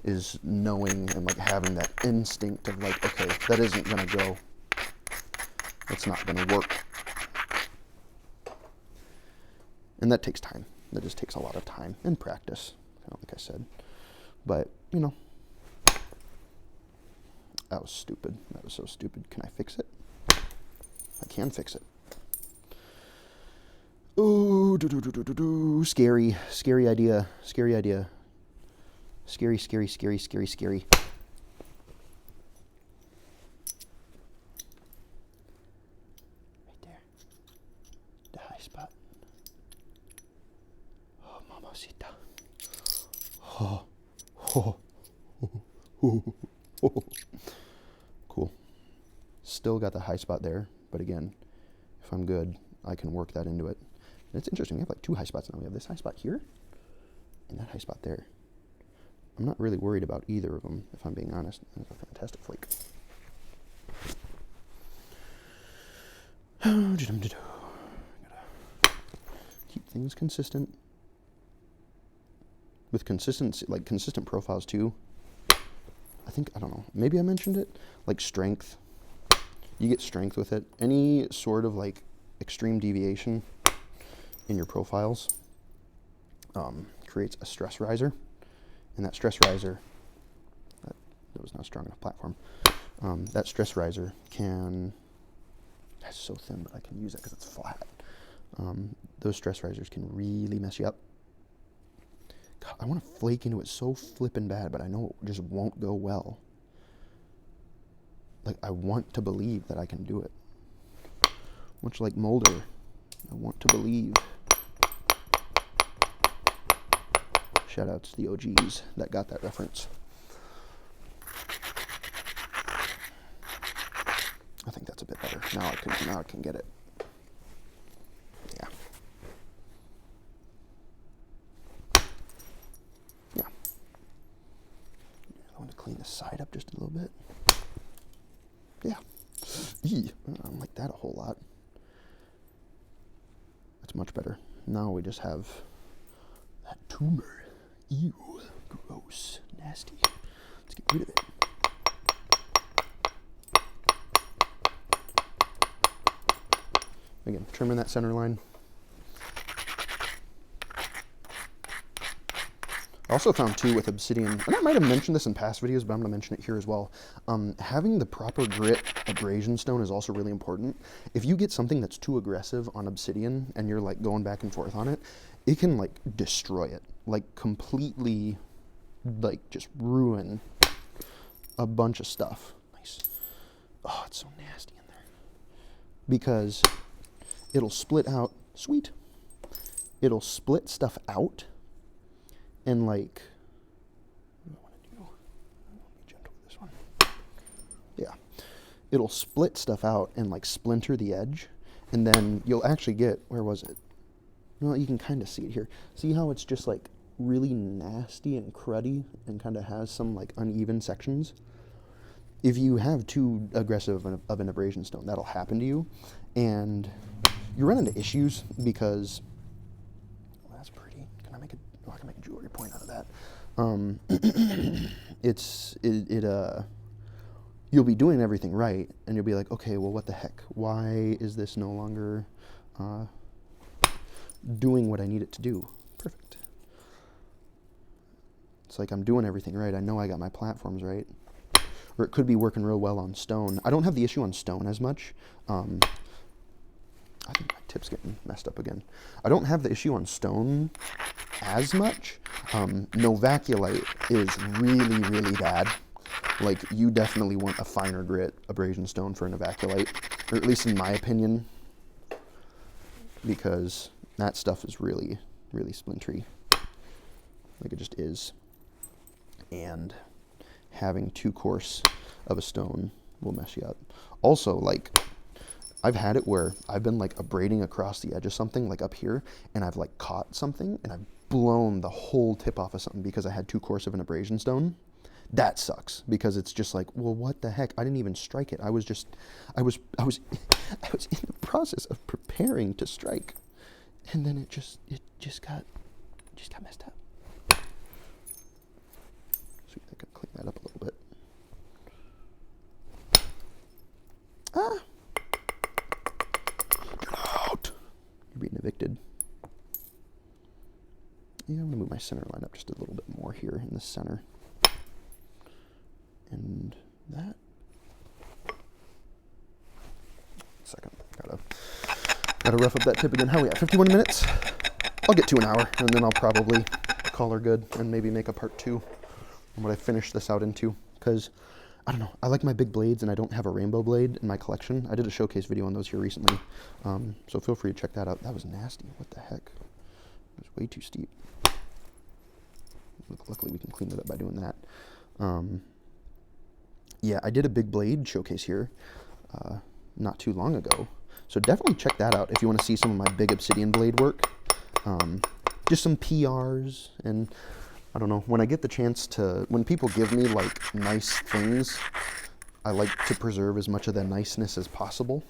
is knowing and like having that instinct of like, okay, that isn't gonna go. It's not gonna work. And that takes time. That just takes a lot of time and practice, kind of like I said. But, you know, that was stupid. That was so stupid. Can I fix it? I can fix it. Ooh, scary, scary idea, scary idea. Scary, scary, scary, scary, scary. Right there. The high spot. Oh, mamacita. Oh, oh, oh, oh. Cool. Still got the high spot there, but again, if I'm good, I can work that into it. And it's interesting, we have like two high spots now. We have this high spot here, and that high spot there. I'm not really worried about either of them, if I'm being honest. That's a fantastic flake. Gotta keep things consistent. With consistency, like consistent profiles too. I think, I don't know, maybe I mentioned it, like strength. You get strength with it. Any sort of like extreme deviation in your profiles creates a stress riser. And that stress riser, that was not a strong enough platform. That stress riser that's so thin, but I can use it because it's flat. Those stress risers can really mess you up. God, I want to flake into it so flippin' bad, but I know it just won't go well. Like, I want to believe that I can do it. Much like Molder, I want to believe. Shout out to the OGs that got that reference. I think that's a bit better. Now I can get it. Yeah. Yeah. I want to clean the side up just a little bit. Yeah. I don't like that a whole lot. That's much better. Now we just have that tumor. Ew, gross, nasty. Let's get rid of it. Again, trimming that center line. I also found too with Obsidian, and I might have mentioned this in past videos, but I'm gonna mention it here as well. Having the proper grit abrasion stone is also really important. If you get something that's too aggressive on Obsidian and you're like going back and forth on it, it can like destroy it, like completely, like just ruin a bunch of stuff. Nice. Oh, it's so nasty in there. Because it'll split out, sweet. It'll split stuff out and like, what do I want to do? I want to be gentle with this one. Yeah. It'll split stuff out and like splinter the edge. And then you'll actually get, where was it? Well, you can kind of see it here. See how it's just like really nasty and cruddy and kind of has some like uneven sections? If you have too aggressive of an abrasion stone, that'll happen to you. And you run into issues because, well, that's pretty. Can I make I can make a jewelry point out of that. You'll be doing everything right, and you'll be like, okay, well, what the heck? Why is this no longer doing what I need it to do. Perfect. It's like I'm doing everything right. I know I got my platforms right. Or it could be working real well on stone. I don't have the issue on stone as much. I think my tip's getting messed up again. I don't have the issue on stone as much. Novaculite is really, really bad. Like, you definitely want a finer grit abrasion stone for an Novaculite, or at least in my opinion, because that stuff is really, really splintery. Like, it just is. And having too coarse of a stone will mess you up. Also, like, I've had it where I've been like abrading across the edge of something, like up here, and I've like caught something and I've blown the whole tip off of something because I had too coarse of an abrasion stone. That sucks, because it's just like, well, what the heck? I didn't even strike it. I was in the process of preparing to strike, and then it just got messed up. So I can clean that up a little bit. Ah. You're being evicted. Yeah, I'm going to move my center line up just a little bit more here in the center. And that. Second. Gotta rough up that tip again. How are we at? 51 minutes? I'll get to an hour, and then I'll probably call her good and maybe make a part 2 on what I finish this out into. Because, I don't know, I like my big blades, and I don't have a rainbow blade in my collection. I did a showcase video on those here recently, so feel free to check that out. That was nasty. What the heck? It was way too steep. Luckily, we can clean it up by doing that. Yeah, I did a big blade showcase here not too long ago, so definitely check that out if you want to see some of my big Obsidian blade work. Just some PRs, and I don't know, when I get the chance to, when people give me like nice things, I like to preserve as much of that niceness as possible,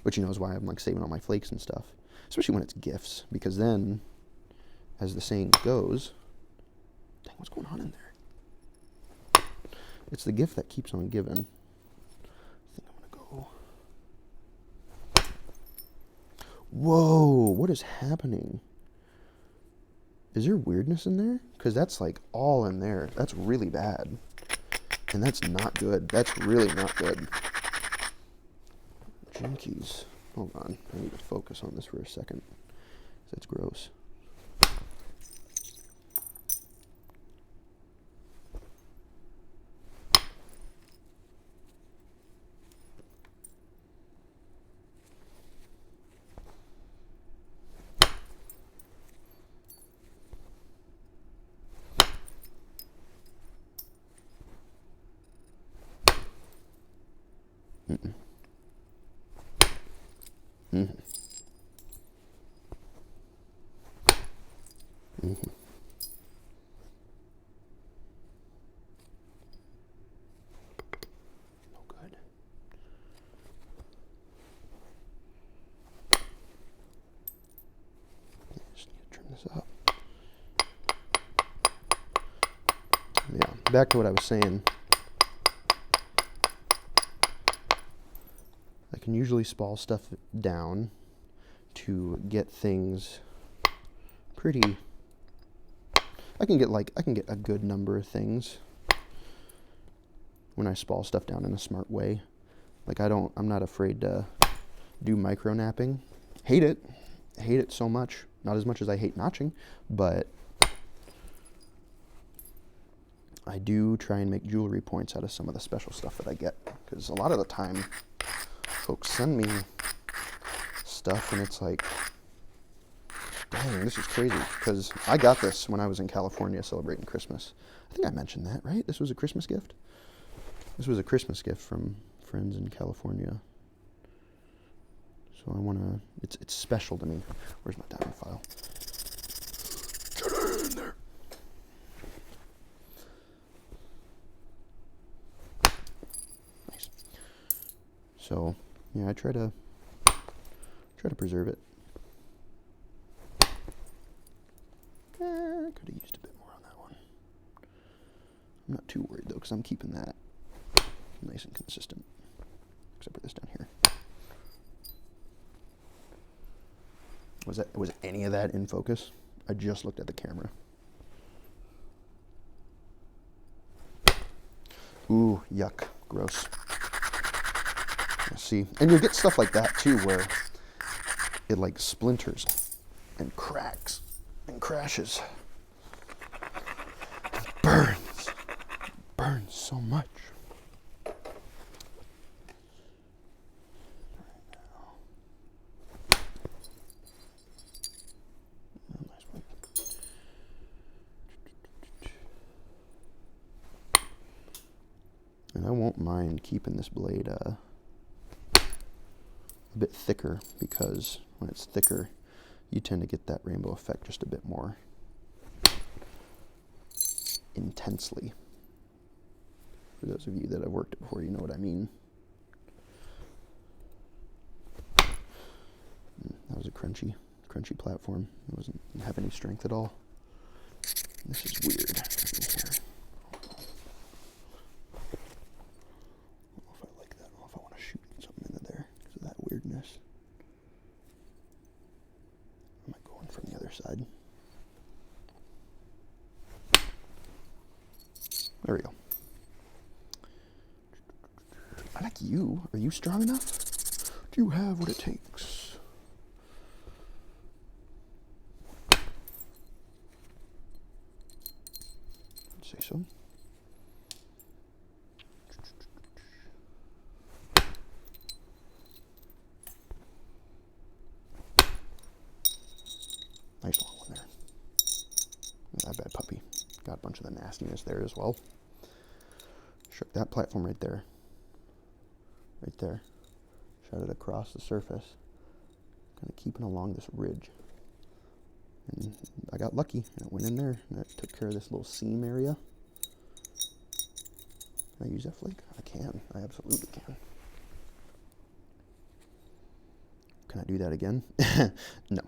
which you know is why I'm like saving all my flakes and stuff, especially when it's gifts, because then, as the saying goes, dang, what's going on in there? It's the gift that keeps on giving. I think I'm gonna go. Whoa, what is happening? Is there weirdness in there? Because that's like all in there. That's really bad. And that's not good. That's really not good. Jinkies. Hold on. I need to focus on this for a second. That's gross. Mm-mm. Mm-hmm. Mm-hmm. No good. Just need to trim this up. Yeah, back to what I was saying. I can usually spall stuff down to get things pretty. I can get a good number of things when I spall stuff down in a smart way. Like I'm not afraid to do micro napping. Hate it so much. Not as much as I hate notching, but I do try and make jewelry points out of some of the special stuff that I get, because a lot of the time folks send me stuff and it's like, dang, this is crazy, because I got this when I was in California celebrating Christmas. I think I mentioned that, right? This was a Christmas gift? This was a Christmas gift from friends in California. So I want to, it's special to me. Where's my diamond file? Get it in there. Nice. So, yeah, I try to preserve it. I could have used a bit more on that one. I'm not too worried though, because I'm keeping that nice and consistent. Except for this down here. Was any of that in focus? I just looked at the camera. Ooh, yuck, gross. Let's see, and you'll get stuff like that too, where it like splinters and cracks and crashes. Burns so much. And I won't mind keeping this blade a bit thicker, because when it's thicker, you tend to get that rainbow effect just a bit more intensely. For those of you that have worked it before, you know what I mean. That was a crunchy platform. It wasn't have any strength at all. This is weird. Let me hear. I don't know if I like that. I don't know if I want to shoot something into there because of that weirdness. I might go in from the other side. There we go. I like you. Are you strong enough? Do you have what it takes? I'd say so. Nice long one there. Not that bad puppy. Got a bunch of the nastiness there as well. Shook that platform right there. Right there. Shot it across the surface. Kind of keeping along this ridge. And I got lucky and it went in there and it took care of this little seam area. Can I use that flake? I can. I absolutely can. Can I do that again? No.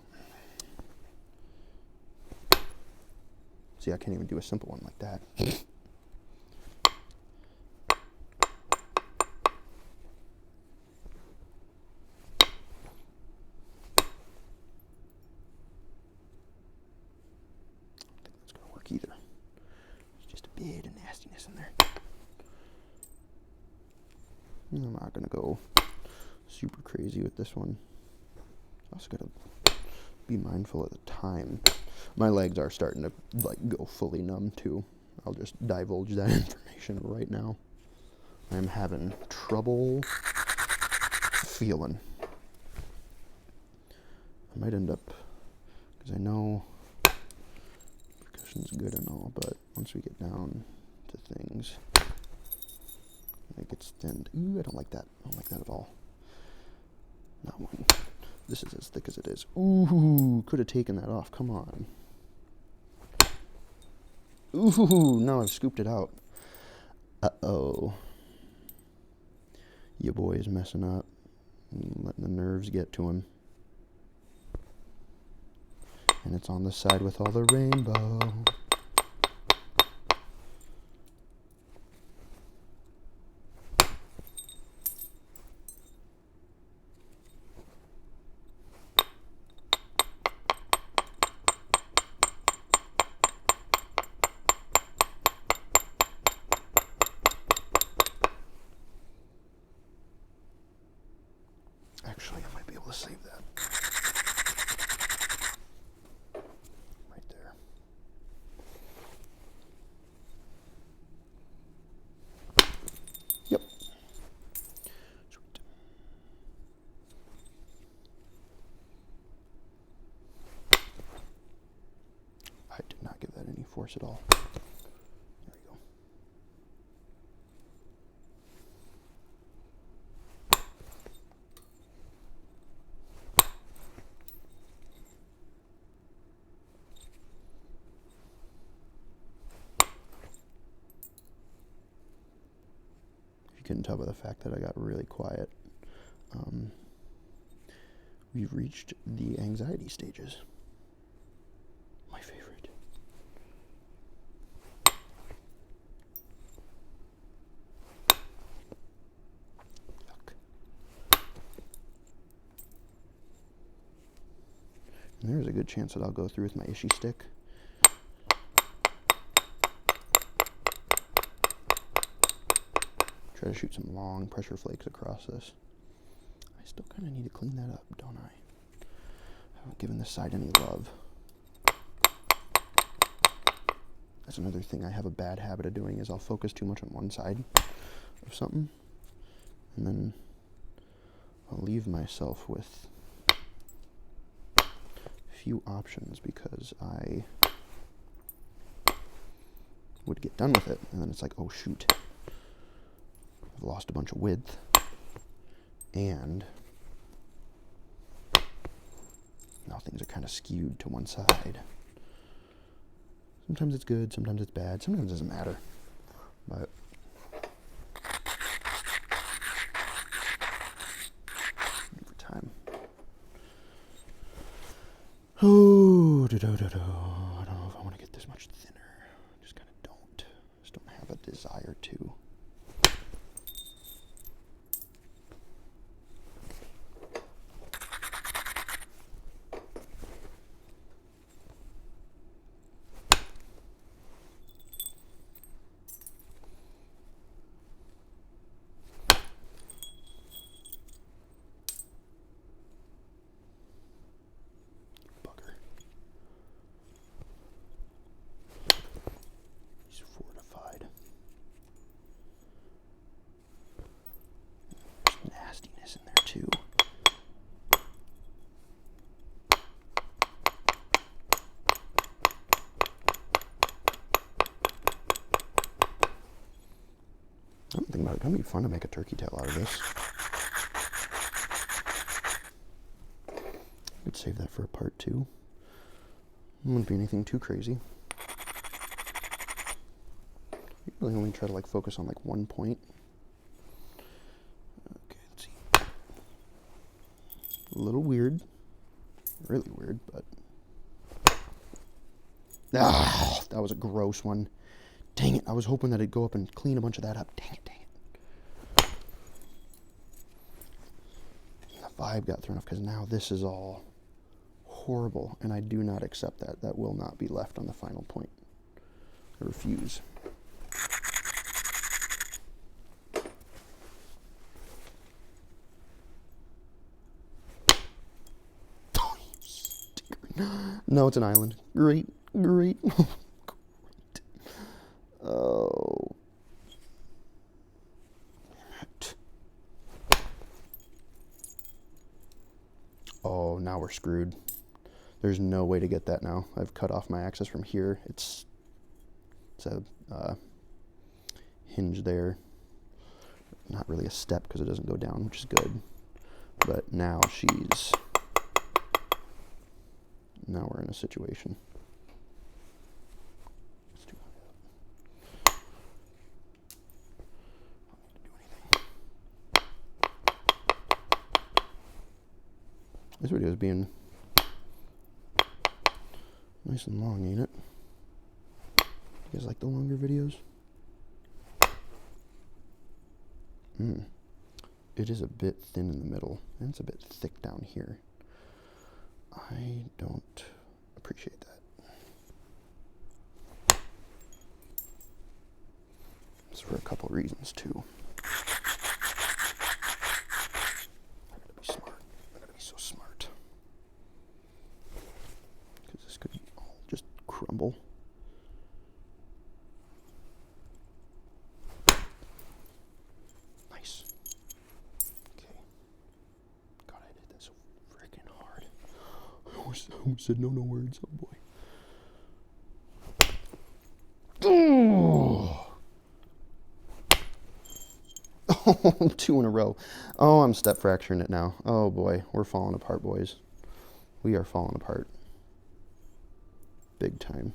See, I can't even do a simple one like that. Either. There's just a bit of nastiness in there. I'm not going to go super crazy with this one. Also got to be mindful of the time. My legs are starting to like go fully numb too. I'll just divulge that information right now. I'm having trouble feeling. I might end up, because I know is good and all, but once we get down to things, it gets thinned. Ooh, I don't like that. I don't like that at all. Not one. This is as thick as it is. Ooh, could have taken that off. Come on. Ooh, now I've scooped it out. Uh-oh. Your boy is messing up. Letting the nerves get to him. And it's on the side with all the rainbow. Actually, I might be able to save that. I did not give that any force at all. There we go. You couldn't tell by the fact that I got really quiet. We've reached the anxiety stages. My favorite. Yuck. There's a good chance that I'll go through with my Ishi stick. Try to shoot some long pressure flakes across this. I still kind of need to clean that up, don't I? I haven't given this side any love. That's another thing I have a bad habit of doing, is I'll focus too much on one side of something, and then I'll leave myself with a few options because I would get done with it, and then it's like, oh shoot, I've lost a bunch of width, and now things are kind of skewed to one side. Sometimes it's good, sometimes it's bad, sometimes it doesn't matter. But over time. Oh, I don't know if I want to get this much thinner. I just kind of don't. I just don't have a desire to. Nastiness in there too. I'm thinking about it. It'd be fun to make a turkey tail out of this. I'd save that for a part 2. It wouldn't be anything too crazy. You really only try to like focus on like one point. Okay, let's see. A little weird. Really weird, but that was a gross one. Dang it, I was hoping that it'd go up and clean a bunch of that up. Dang it, dang it. The vibe got thrown off because now this is all horrible, and I do not accept that. That will not be left on the final point. I refuse. No, it's an island. Great, great. Great. Oh. Oh, now we're screwed. There's no way to get that now. I've cut off my access from here. It's a hinge there. Not really a step because it doesn't go down, which is good. But now now we're in a situation. Let's do that. This video is being nice and long, ain't it? You guys like the longer videos? It is a bit thin in the middle, and it's a bit thick down here. I don't appreciate that. It's for a couple reasons, too. I gotta be smart. I gotta be so smart. Because this could all just crumble. Nice. Okay. God, I did that so freaking hard. I almost said no words. Oh boy. Oh. 2 in a row. Oh, I'm step fracturing it now. Oh boy, we're falling apart, boys. We are falling apart. Big time.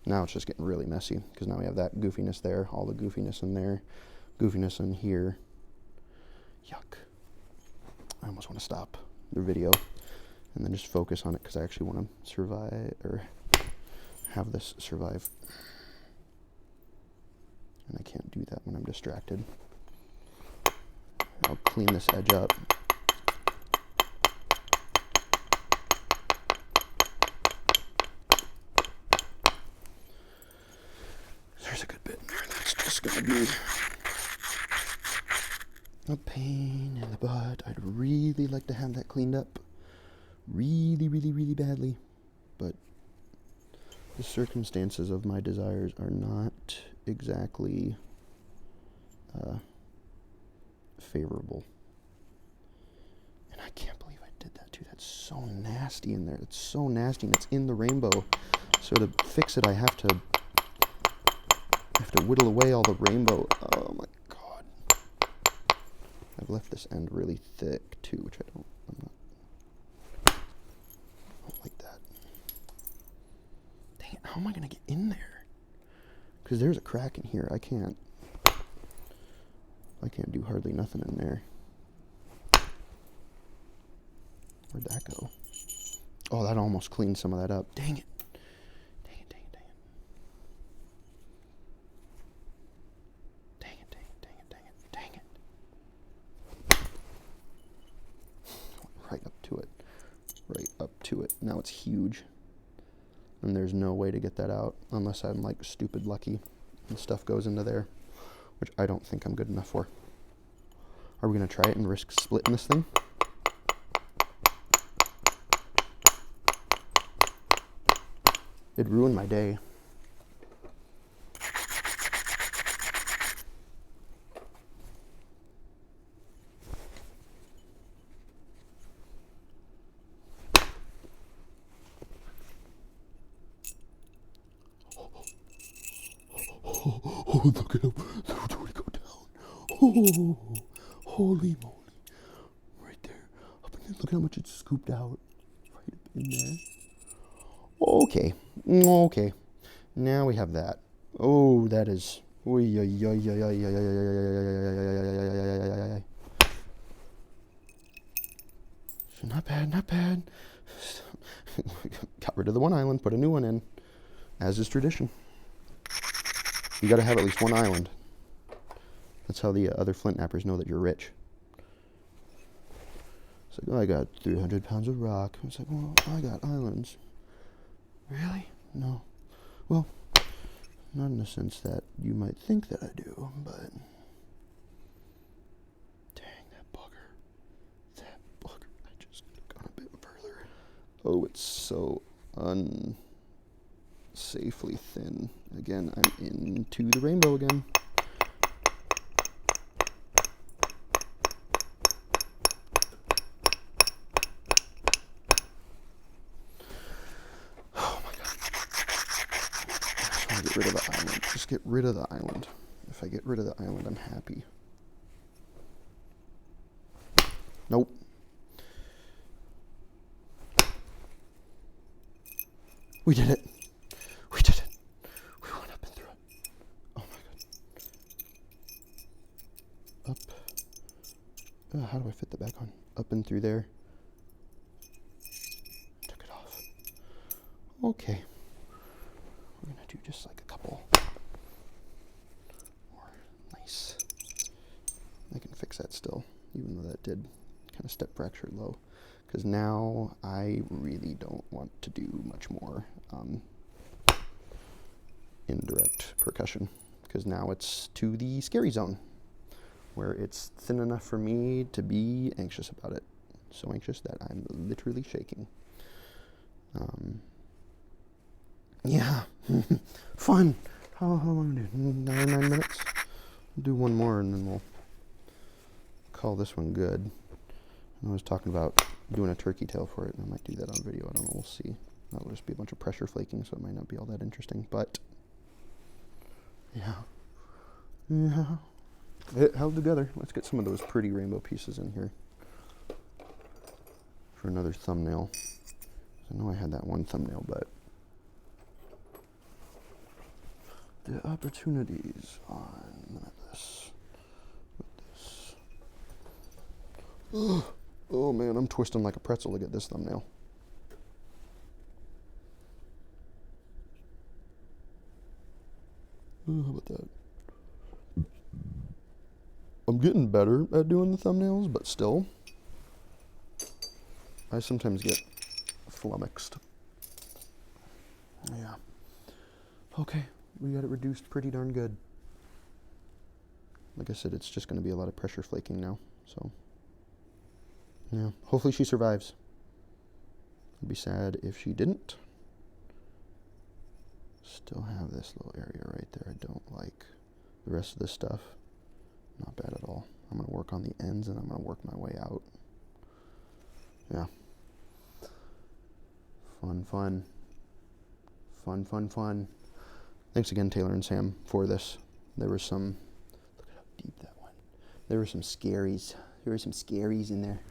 Now it's just getting really messy because now we have that goofiness there, all the goofiness in there, goofiness in here. Yuck. I almost want to stop the video and then just focus on it because I actually want to survive, or have this survive. And I can't do that when I'm distracted. I'll clean this edge up. good bit in there. That's just gonna be a pain in the butt. I'd really like to have that cleaned up really, really, really badly, but the circumstances of my desires are not exactly favorable. And I can't believe I did that too. That's so nasty in there. It's so nasty, and it's in the rainbow. So to fix it, I have to whittle away all the rainbow. Oh my god. I've left this end really thick too, which I don't like that. Dang it, how am I gonna get in there? Because there's a crack in here. I can't do hardly nothing in there. Where'd that go? Oh, that almost cleaned some of that up. Dang it. Dang it, dang it, dang it. Dang it, dang it, dang it, dang it, dang it. Right up to it. Right up to it. Now it's huge. And there's no way to get that out unless I'm like stupid lucky and stuff goes into there, which I don't think I'm good enough for. Are we going to try it and risk splitting this thing? It'd ruin my day. Oh, look at him. Look at go down. Oh, holy moly. Right there. Up in there. Look how much it's scooped out. Right up in there. Okay. Okay. Now we have that. Oh, that is... Not bad, not bad. Got rid of the one island, put a new one in, as is tradition. You gotta have at least one island. That's how the other flint knappers know that you're rich. It's like, oh, I got 300 pounds of rock. It's like, well, I got islands. Really? No. Well, not in the sense that you might think that I do, but... Dang, that bugger. That bugger. I just got a bit further. Oh, it's so unsafely thin. Again, I'm into the rainbow again. Get rid of the island. Just get rid of the island. If I get rid of the island, I'm happy. Nope. We did it. We did it. We went up and through it. Oh my god. Up. How do I fit the back on? Up and through there. Took it off. Okay. We're going to do just like a couple more. Nice. I can fix that still, even though that did kind of step fracture low. Because now I really don't want to do much more indirect percussion. Because now it's to the scary zone, where it's thin enough for me to be anxious about it. So anxious that I'm literally shaking. Yeah, fun. How long do we do? 9 minutes? We'll do one more and then we'll call this one good. I was talking about doing a turkey tail for it, and I might do that on video. I don't know, we'll see. That'll just be a bunch of pressure flaking, so it might not be all that interesting, but yeah. It held together. Let's get some of those pretty rainbow pieces in here for another thumbnail. I know I had that one thumbnail, but the opportunities on this. With this. Oh man, I'm twisting like a pretzel to get this thumbnail. How about that? I'm getting better at doing the thumbnails, but still, I sometimes get flummoxed. Yeah. Okay, we got it reduced pretty darn good. Like I said, it's just going to be a lot of pressure flaking now. So, yeah, hopefully she survives. I'd be sad if she didn't. Still have this little area right there I don't like. The rest of this stuff, not bad at all. I'm going to work on the ends and I'm going to work my way out. Yeah. Fun, fun. Fun, fun, fun. Thanks again, Taylor and Sam, for this. There was some, look at how deep that went. There were some scaries. There were some scaries in there.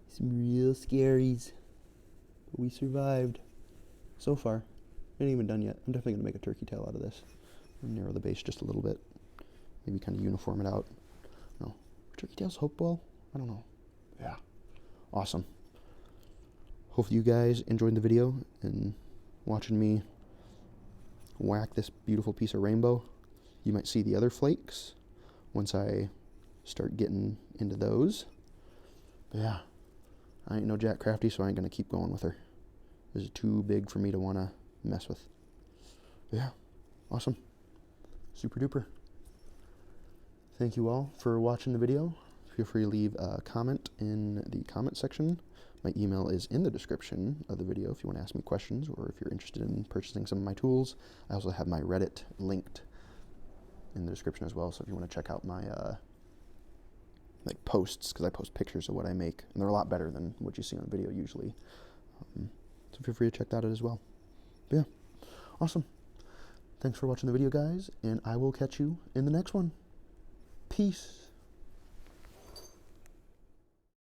Some real scaries. But we survived. So far. Ain't even done yet. I'm definitely going to make a turkey tail out of this. Narrow the base just a little bit. Maybe kind of uniform it out. No. Turkey tails hopewell? I don't know. Yeah. Awesome. Hopefully you guys enjoyed the video and watching me whack this beautiful piece of rainbow. You might see the other flakes once I start getting into those. But yeah, I ain't no Jack Crafty, so I ain't going to keep going with her. This is too big for me to want to mess with. But yeah, awesome. Super duper. Thank you all for watching the video. Feel free to leave a comment in the comment section. My email is in the description of the video if you want to ask me questions or if you're interested in purchasing some of my tools. I also have my Reddit linked in the description as well, so if you want to check out my like posts, because I post pictures of what I make, and they're a lot better than what you see on video usually. So feel free to check that out as well. But yeah, awesome. Thanks for watching the video, guys, and I will catch you in the next one. Peace.